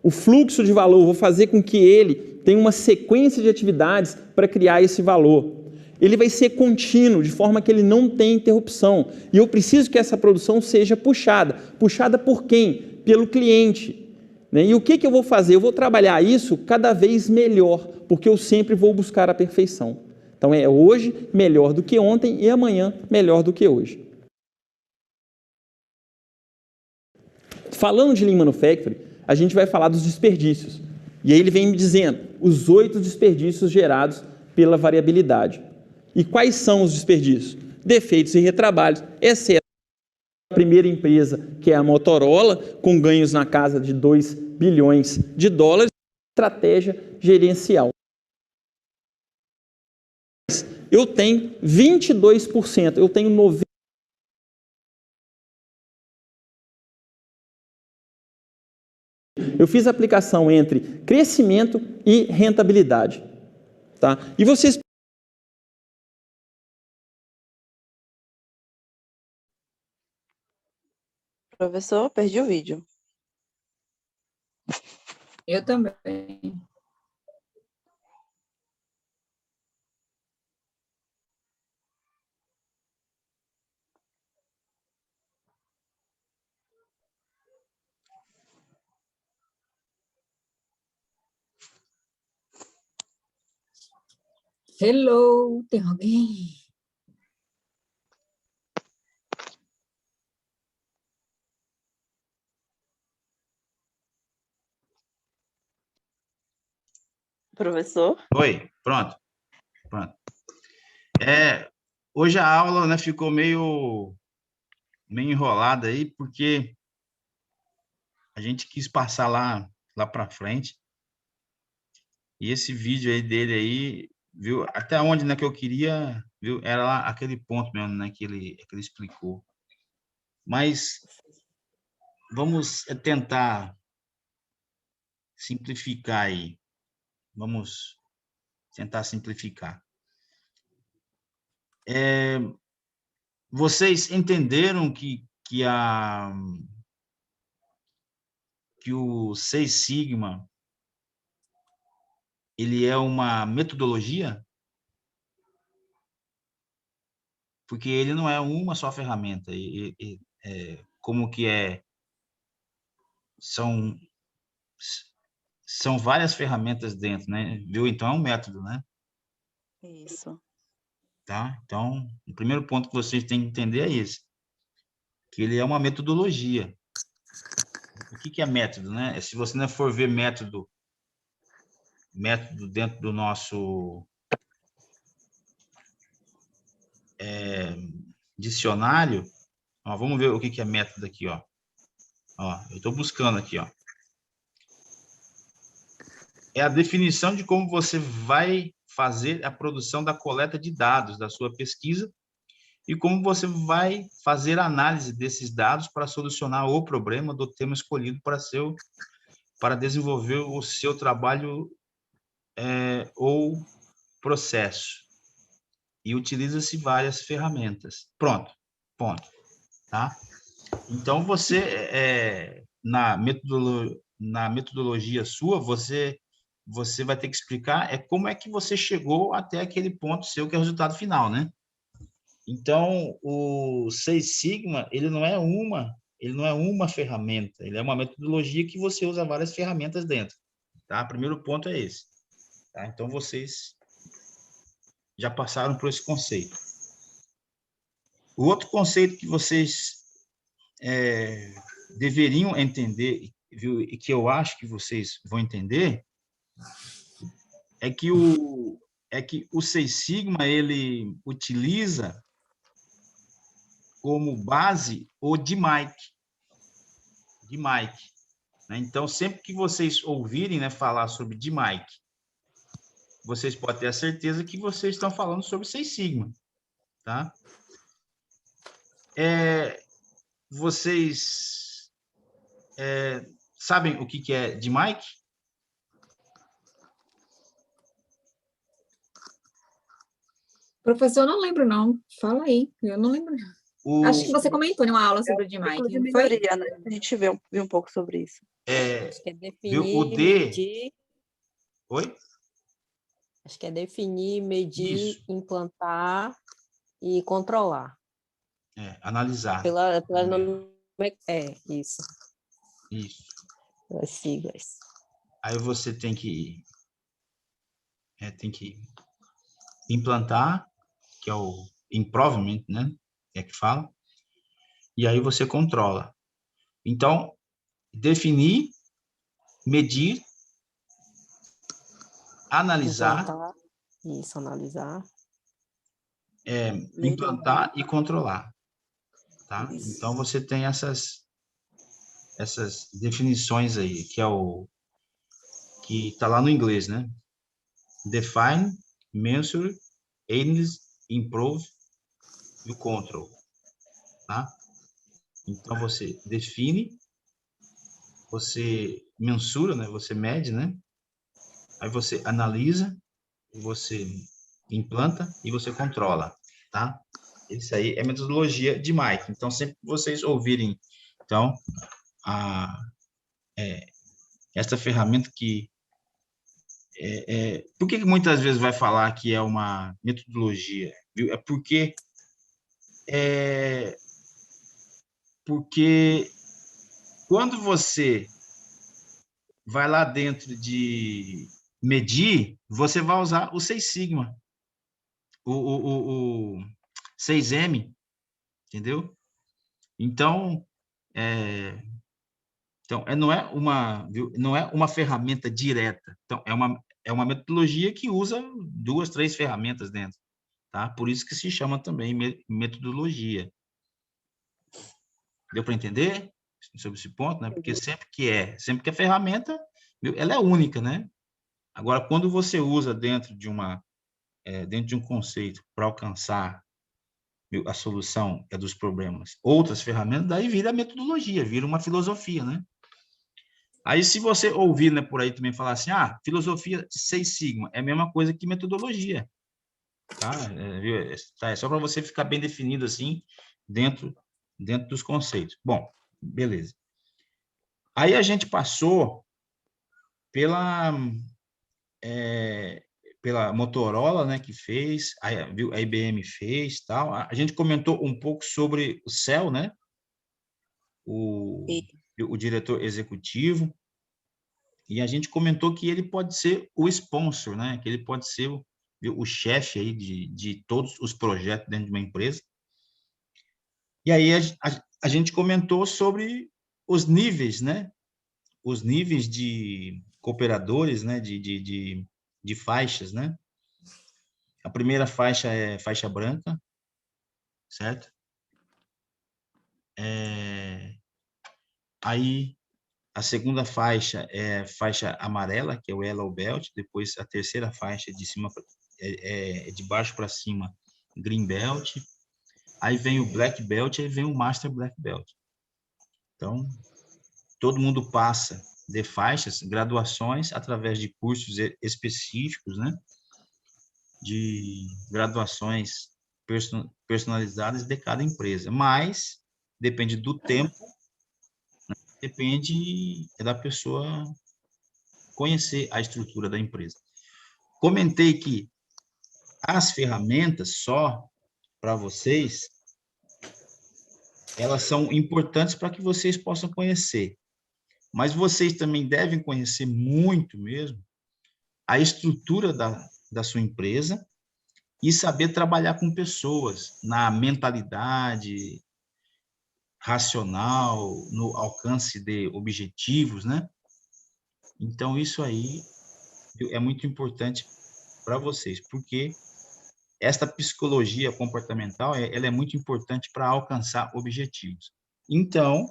O fluxo de valor, eu vou fazer com que ele tenha uma sequência de atividades para criar esse valor. Ele vai ser contínuo, de forma que ele não tem interrupção. E eu preciso que essa produção seja puxada. Puxada por quem? Pelo cliente. E o que eu vou fazer? Eu vou trabalhar isso cada vez melhor, porque eu sempre vou buscar a perfeição. Então, é hoje melhor do que ontem e amanhã melhor do que hoje. Falando de Lean Manufacturing, a gente vai falar dos desperdícios. E aí ele vem me dizendo os 8 desperdícios gerados pela variabilidade. E quais são os desperdícios? Defeitos e retrabalhos, exceto a primeira empresa, que é a Motorola, com ganhos na casa de 2 bilhões de dólares, estratégia gerencial. Eu tenho 22%, eu tenho 90%. Eu fiz a aplicação entre crescimento e rentabilidade. Tá? E vocês... Professor, perdi o vídeo. Eu também. Hello, tem alguém? Professor? Oi, pronto. Hoje a aula, né, ficou meio enrolada aí, porque a gente quis passar lá para frente. E esse vídeo aí dele aí, viu, até onde, né, que eu queria, viu, era lá aquele ponto mesmo, né, que ele explicou. Mas vamos tentar simplificar aí. Vamos tentar simplificar. Vocês entenderam que o Six Sigma ele é uma metodologia? Porque ele não é uma só ferramenta. Como que é? São várias ferramentas dentro, né? Viu? Então é um método, né? Isso. tá? Então, o primeiro ponto que vocês têm que entender é esse, que ele é uma metodologia. O que é método, né? Se você não for ver método dentro do nosso dicionário, ó, vamos ver o que é método aqui, ó. Ó, eu estou buscando aqui, ó. É a definição de como você vai fazer a produção da coleta de dados da sua pesquisa e como você vai fazer a análise desses dados para solucionar o problema do tema escolhido para desenvolver o seu trabalho ou processo. E utiliza-se várias ferramentas. Pronto, ponto. Tá? Então, você, na metodologia sua, você vai ter que explicar como é que você chegou até aquele ponto seu, que é o resultado final, né? Então, o Seis Sigma, ele não é uma ferramenta, ele é uma metodologia que você usa várias ferramentas dentro, tá? O primeiro ponto é esse, tá? Então, vocês já passaram por esse conceito. O outro conceito que vocês deveriam entender, viu, e que eu acho que vocês vão entender, é que o Seis Sigma, ele utiliza como base o DMAIC. Né? Então, sempre que vocês ouvirem, né, falar sobre DMAIC, vocês podem ter a certeza que vocês estão falando sobre Seis Sigma. Tá? Vocês sabem o que é DMAIC? Professor, não lembro, não. Fala aí, eu não lembro. Acho que você comentou em uma aula sobre o DMAIC, Ciclo de não foi? melhoria, né? A gente viu um pouco sobre isso. Acho que é definir, o D... medir. Oi? Acho que é definir, medir, Isso. implantar e controlar. Analisar. Isso. Isso. As siglas. Aí você tem que implantar, que é o improvement, né? É que fala. E aí você controla. Então, definir, medir, analisar, Implantar. Isso, analisar. implantar e controlar. Tá? Isso. Então, você tem essas definições aí, que está lá no inglês, né? Define, measure, analyze, improve e o control. Tá? Então, você define, você mensura, né? Você mede, né? Aí você analisa, você implanta e você controla, tá? Isso aí é metodologia de Mike. Então, sempre que vocês ouvirem, então, esta ferramenta que por que muitas vezes vai falar que é uma metodologia? Viu? É porque quando você vai lá dentro de medir, você vai usar o Seis Sigma, o 6M, entendeu? Então, não é uma ferramenta direta. Então, é uma metodologia que usa 2, 3 ferramentas dentro, tá? Por isso que se chama também metodologia. Deu para entender sobre esse ponto, né? Porque sempre que a ferramenta, ela é única, né? Agora, quando você usa dentro de um conceito para alcançar a solução dos problemas, outras ferramentas, daí vira metodologia, vira uma filosofia, né? Aí, se você ouvir, né, por aí também falar assim, filosofia Seis Sigma, é a mesma coisa que metodologia, tá? É só para você ficar bem definido assim, dentro dos conceitos. Bom, beleza. Aí a gente passou pela Motorola, né, que fez, a IBM fez, tal. A gente comentou um pouco sobre o CEL, né? O diretor executivo, e a gente comentou que ele pode ser o sponsor, né? Que ele pode ser viu, o chefe aí de todos os projetos dentro de uma empresa. E aí a gente comentou sobre os níveis, né? Os níveis de cooperadores, né? De faixas, né? A primeira faixa é faixa branca, certo? Aí a segunda faixa é faixa amarela, que é o Yellow Belt. Depois a terceira faixa de cima de baixo para cima, Green Belt. Aí vem o Black Belt, aí vem o Master Black Belt. Então, todo mundo passa de faixas, graduações, através de cursos específicos, né? De graduações personalizadas de cada empresa. Mas, depende do tempo, né? Depende da pessoa conhecer a estrutura da empresa. Comentei que as ferramentas, só para vocês, elas são importantes para que vocês possam conhecer. Mas vocês também devem conhecer muito mesmo a estrutura da sua empresa e saber trabalhar com pessoas na mentalidade racional, no alcance de objetivos, né? Então, isso aí é muito importante para vocês, porque esta psicologia comportamental, ela é muito importante para alcançar objetivos. Então,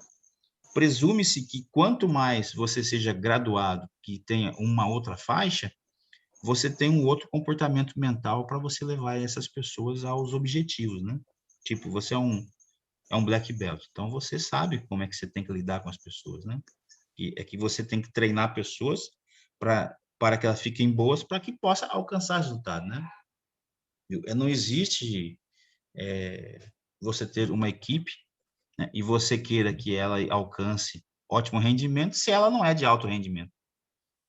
presume-se que quanto mais você seja graduado, que tenha uma outra faixa, você tem um outro comportamento mental para você levar essas pessoas aos objetivos, né? Tipo, você é um black belt, então você sabe como é que você tem que lidar com as pessoas, né? E é que você tem que treinar pessoas para que elas fiquem boas, para que possa alcançar resultado, né? Não existe você ter uma equipe, né, e você queira que ela alcance ótimo rendimento se ela não é de alto rendimento.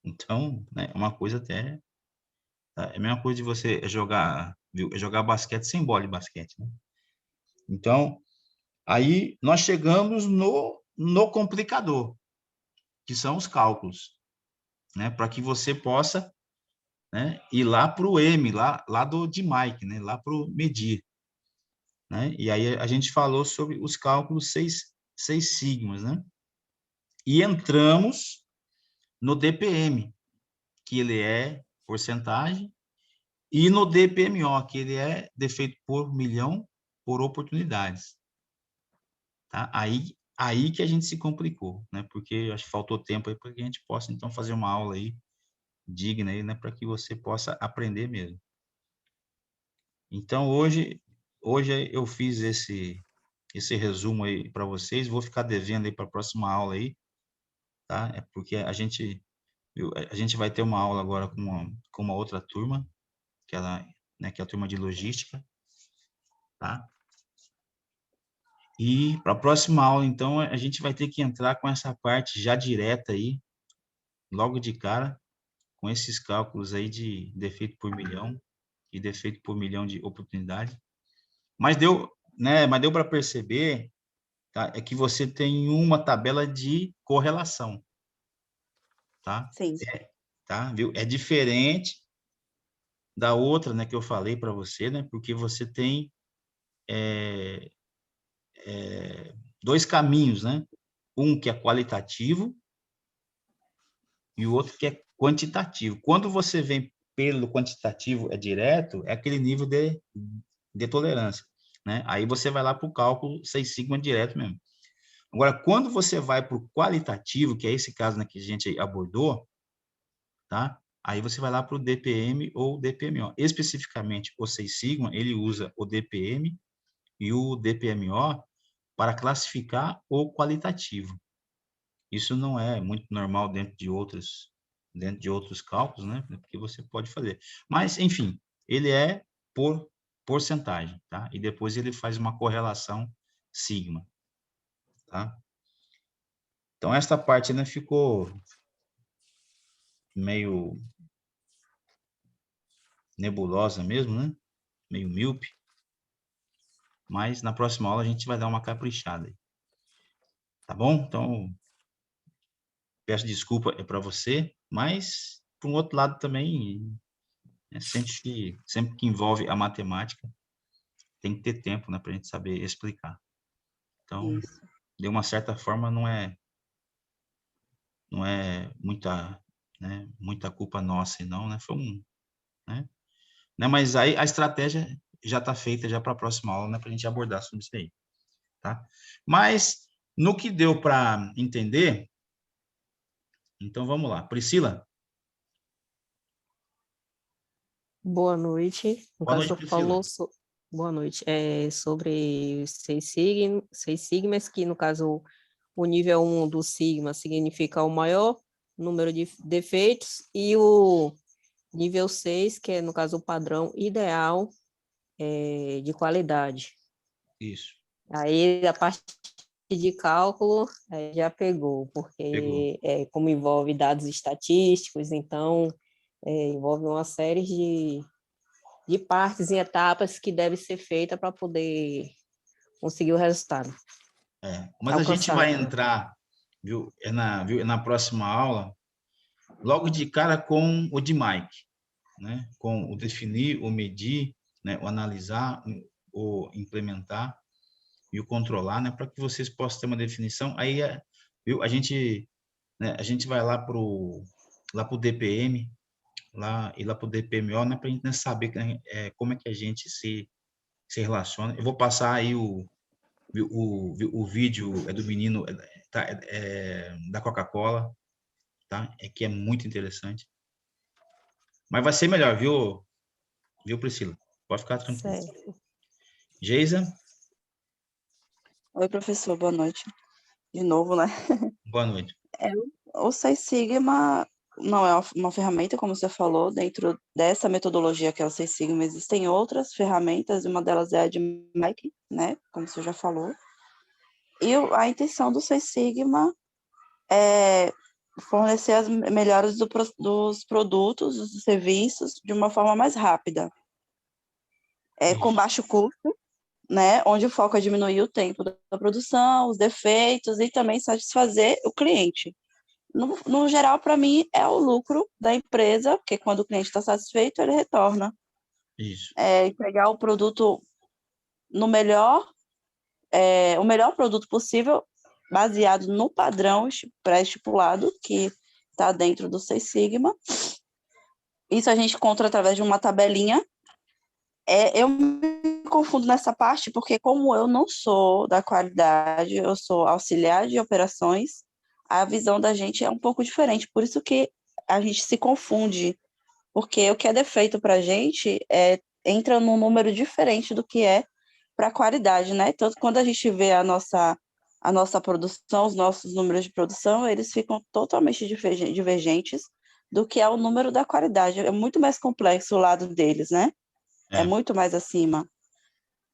Então, né, é uma coisa até... É a mesma coisa de você jogar basquete sem bola de basquete, né? Então, aí nós chegamos no complicador, que são os cálculos, né? Para que você possa, né, ir lá para o M, lá de Mike, né? Lá para o medir, né? E aí a gente falou sobre os cálculos seis sigmas, né? E entramos no DPM, que ele é porcentagem, e no DPMO, que ele é defeito por milhão por oportunidades. Tá? Aí que a gente se complicou, né? Porque acho que faltou tempo aí para que a gente possa, então, fazer uma aula aí digna aí, né? Para que você possa aprender mesmo. Então, hoje eu fiz esse resumo aí para vocês, vou ficar devendo aí para a próxima aula aí, tá? É porque a gente vai ter uma aula agora com uma outra turma, que é a turma de logística, tá? E para a próxima aula, então, a gente vai ter que entrar com essa parte já direta aí, logo de cara, com esses cálculos aí de defeito por milhão e defeito por milhão de oportunidade. Mas deu para perceber, tá? É que você tem uma tabela de correlação, tá? Sim. Tá? Viu? É diferente da outra, né, que eu falei para você, né? Porque você tem dois caminhos, né? Um que é qualitativo e o outro que é quantitativo. Quando você vem pelo quantitativo direto, é aquele nível de tolerância, né? Aí você vai lá para o cálculo 6 sigma direto mesmo. Agora, quando você vai para o qualitativo, que é esse caso, né, que a gente abordou, tá? Aí você vai lá para o DPM ou DPMO. Especificamente, o 6 sigma, ele usa o DPM e o DPMO para classificar o qualitativo. Isso não é muito normal dentro de outros cálculos, né? Porque você pode fazer. Mas, enfim, ele é por porcentagem, tá? E depois ele faz uma correlação sigma, tá? Então, esta parte, né, ficou meio nebulosa mesmo, né? Meio míope. Mas na próxima aula a gente vai dar uma caprichada aí. Tá bom? Então, peço desculpa para você, mas, por um outro lado também, né? Sempre que envolve a matemática, tem que ter tempo, né, para a gente saber explicar. Então, Isso. de uma certa forma, não é muita, né, muita culpa nossa, não, né? Foi né? Mas aí a estratégia já está feita já para a próxima aula, né, para a gente abordar sobre isso aí, tá? Mas no que deu para entender, então vamos lá. Priscila? Boa noite. No Boa caso, noite, você Priscila. falou boa noite. Sobre os seis sigmas, que no caso o nível 1 do sigma significa o maior número de defeitos, e o nível 6, que é no caso o padrão ideal de qualidade. Isso. Aí a parte de cálculo já pegou, Pegou. porque como envolve dados estatísticos, então envolve uma série de partes e etapas que deve ser feita para poder conseguir o resultado. Mas a gente Alcançar. vai entrar, viu, na próxima aula, logo de cara com o de Mike, né? Com o definir, o medir, né? O analisar, o implementar e o controlar, né? Para que vocês possam ter uma definição. Aí, viu, a gente vai lá pro DPM, lá pro DPMO, né? Para a gente, né, saber como é que a gente se relaciona. Eu vou passar aí o vídeo do menino da Coca-Cola, tá? Que é muito interessante. Mas vai ser melhor, viu, Priscila? Pode ficar tranquilo. Certo. Geisa? Oi, professor, boa noite. De novo, né? Boa noite. O Seis Sigma não é uma ferramenta, como você falou, dentro dessa metodologia que é o Seis Sigma, existem outras ferramentas, e uma delas é a de Mike, né? Como você já falou. E a intenção do Seis Sigma é fornecer as melhores dos produtos, dos serviços, de uma forma mais rápida. Com Isso. baixo custo, né? Onde o foco é diminuir o tempo da produção, os defeitos e também satisfazer o cliente. No geral, para mim, é o lucro da empresa, porque quando o cliente está satisfeito, ele retorna. Isso. Entregar o produto o melhor produto possível, baseado no padrão pré-estipulado, que está dentro do Seis Sigma. Isso a gente encontra através de uma tabelinha. Eu me confundo nessa parte, porque como eu não sou da qualidade, eu sou auxiliar de operações, a visão da gente é um pouco diferente. Por isso que a gente se confunde, porque o que é defeito para a gente entra num número diferente do que é para a qualidade, né? Tanto quando a gente vê a nossa produção, os nossos números de produção, eles ficam totalmente divergentes do que é o número da qualidade. É muito mais complexo o lado deles, né? É muito mais acima.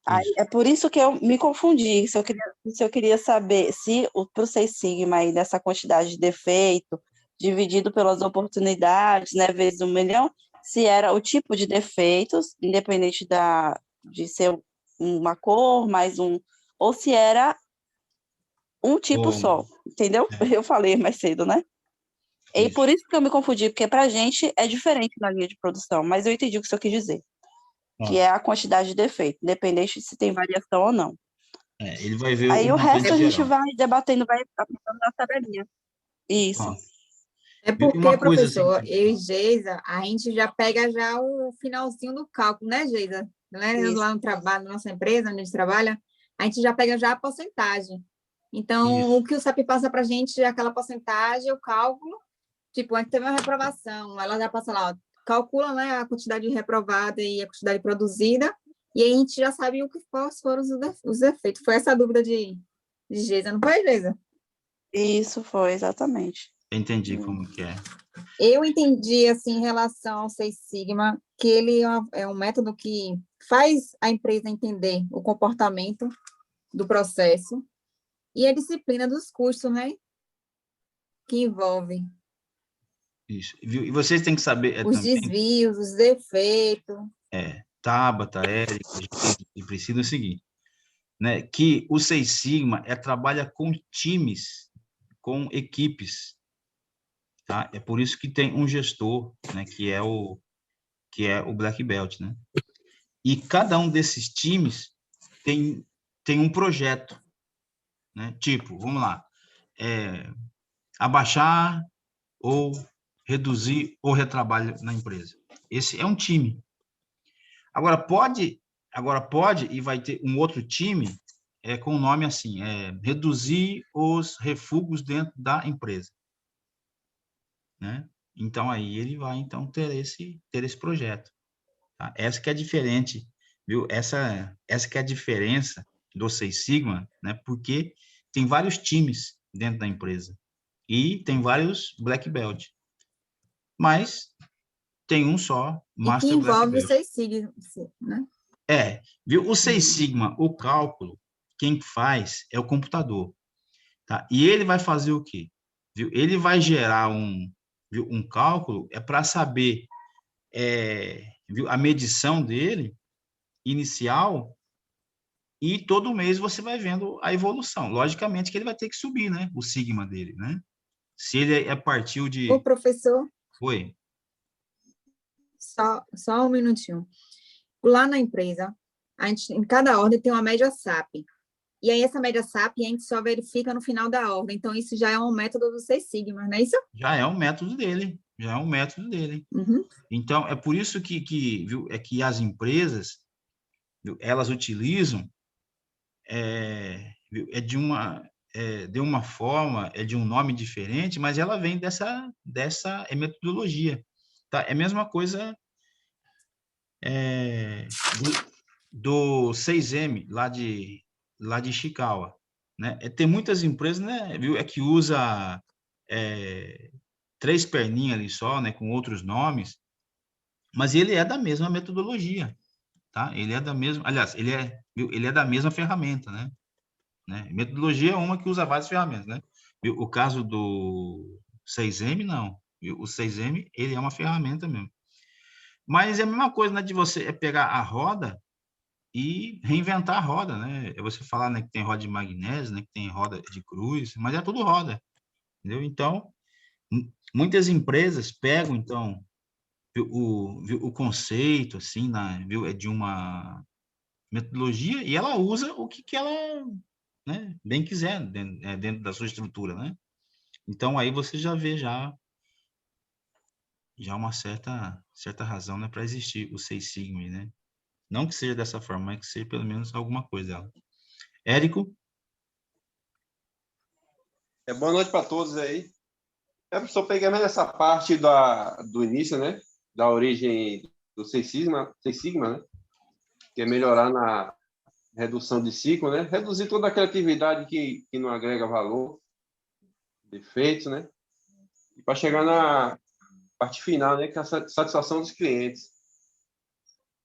Aí, é por isso que eu me confundi, se eu queria saber se para o Seis Sigma, aí, dessa quantidade de defeito, dividido pelas oportunidades, né, vezes 1 milhão, se era o tipo de defeitos, independente de ser uma cor, mais ou se era um tipo só, entendeu? Eu falei mais cedo, né? E por isso que eu me confundi, porque para a gente é diferente na linha de produção, mas eu entendi o que o senhor quis dizer. Que é a quantidade de defeito, independente se tem variação ou não. Ele vai ver aí o resto coisa a gente geral. vai debatendo, vai aplicando na tabelinha. Isso. É Viu? E porque, uma coisa assim, professor, eu e Geisa, a gente já pega já o finalzinho do cálculo, né, Geisa? Né? Isso. Lá no trabalho, na nossa empresa, onde a gente trabalha, a gente já pega já a porcentagem. Então, Isso. o que o SAP passa para a gente é aquela porcentagem, o cálculo. Tipo, antes teve uma reprovação, ela já passa lá, ó, calcula, né, a quantidade reprovada e a quantidade produzida, e aí a gente já sabe quais foram os efeitos. Foi essa a dúvida de Geisa, não foi, Geisa? Isso foi, exatamente. Entendi como que é. Eu entendi, assim, em relação ao Seis Sigma, que ele é um método que faz a empresa entender o comportamento do processo e a disciplina dos custos, né, que envolve Isso. Viu? E vocês têm que saber os também, desvios, os defeitos. Tabata, Érica e Priscila, é o seguinte, né, que o Seis Sigma trabalha com times, com equipes, tá? É por isso que tem um gestor, né, que é o que é o Black Belt, né? E cada um desses times tem um projeto, né? Tipo, vamos lá, abaixar ou reduzir o retrabalho na empresa. Esse é um time. Agora pode e vai ter um outro time com o nome assim, reduzir os refugos dentro da empresa, né? Então aí ele vai então ter esse projeto, tá? Essa que é diferente, viu? Essa que é a diferença do Seis Sigma, né? Porque tem vários times dentro da empresa e tem vários Black Belt, mas tem um só E que Master Black envolve o Belt. Seis Sigma, né? Viu? O Seis Sigma, o cálculo, quem faz é o computador, tá? E ele vai fazer o quê? Viu? Ele vai gerar um cálculo para saber viu? A medição dele inicial, e todo mês você vai vendo a evolução. Logicamente que ele vai ter que subir, né? O sigma dele, né? Se ele partiu de... O professor, Oi. só um minutinho. Lá na empresa, a gente, em cada ordem tem uma média SAP. E aí, essa média SAP, a gente só verifica no final da ordem. Então, isso já é um método do Seis Sigma, não é isso? Já é um método dele. Uhum. Então, é por isso viu, que as empresas, viu, elas utilizam viu, de uma forma, de um nome diferente, mas ela vem dessa metodologia, tá? É a mesma coisa do 6M, lá de Ishikawa, né? Tem muitas empresas, né, viu, que usa 3 perninhas ali só, né, com outros nomes, mas ele é da mesma metodologia, tá? Ele é da mesma, aliás, ele é da mesma ferramenta, né? Metodologia é uma que usa várias ferramentas, né? O caso do 6M, não. O 6M, ele é uma ferramenta mesmo. Mas é a mesma coisa, né, de você pegar a roda e reinventar a roda, né? É você falar, né, que tem roda de magnésio, né, que tem roda de cruz, mas é tudo roda, entendeu? Então, muitas empresas pegam, então, o conceito, assim, viu, de uma metodologia, e ela usa o que ela, né, bem quiser dentro da sua estrutura, né? Então, aí você já vê já uma certa razão, né, para existir o Seis Sigma, né? Não que seja dessa forma, mas que seja pelo menos alguma coisa dela. Érico? Boa noite para todos aí. Professor, peguei mais essa parte do início, né? Da origem do Seis Sigma, né? Que é melhorar na redução de ciclo, né? Reduzir toda aquela atividade que não agrega valor, defeitos, né? E para chegar na parte final, né? Que é a satisfação dos clientes.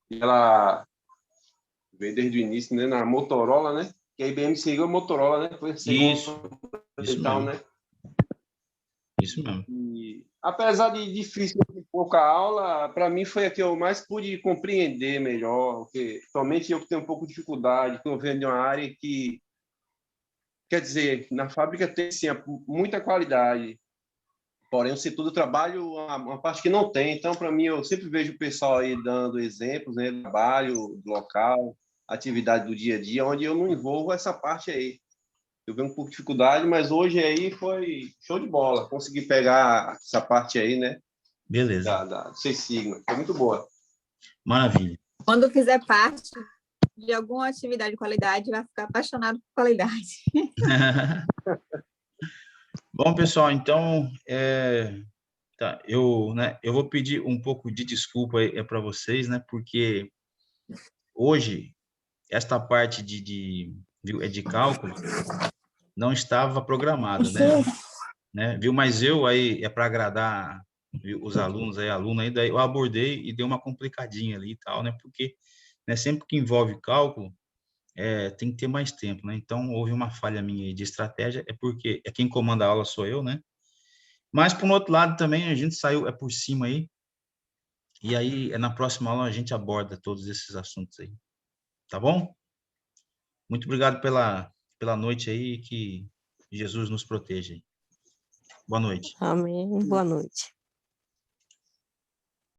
E ela veio desde o início, né? Na Motorola, né? Que a IBM seguiu a Motorola, né? Foi a segunda Isso tal, mesmo. né? Isso mesmo. E, apesar de difícil de pouca aula, para mim foi a que eu mais pude compreender melhor, porque somente eu que tenho um pouco de dificuldade, que eu venho de uma área que, quer dizer, na fábrica tem sim muita qualidade, porém o setor do trabalho uma parte que não tem. Então, para mim, eu sempre vejo o pessoal aí dando exemplos, né, do trabalho, do local, atividade do dia a dia, onde eu não envolvo essa parte aí. Eu venho um pouco de dificuldade, mas hoje aí foi show de bola. Consegui pegar essa parte aí, né? Beleza. Da Seis Sigma. Foi muito boa. Maravilha. Quando fizer parte de alguma atividade de qualidade, vai ficar apaixonado por qualidade. Bom, pessoal, então, tá, eu vou pedir um pouco de desculpa para vocês, né? Porque hoje, esta parte de cálculo não estava programada, né? Viu? Mas eu aí, para agradar, viu, os alunos aí, daí eu abordei e dei uma complicadinha ali e tal, né? Porque, né, sempre que envolve cálculo, tem que ter mais tempo, né? Então, houve uma falha minha aí de estratégia, porque quem comanda a aula sou eu, né? Mas, por outro lado, também a gente saiu por cima aí, e aí, na próxima aula, a gente aborda todos esses assuntos aí, tá bom? Muito obrigado pela noite aí, que Jesus nos proteja. Boa noite. Amém. Boa noite.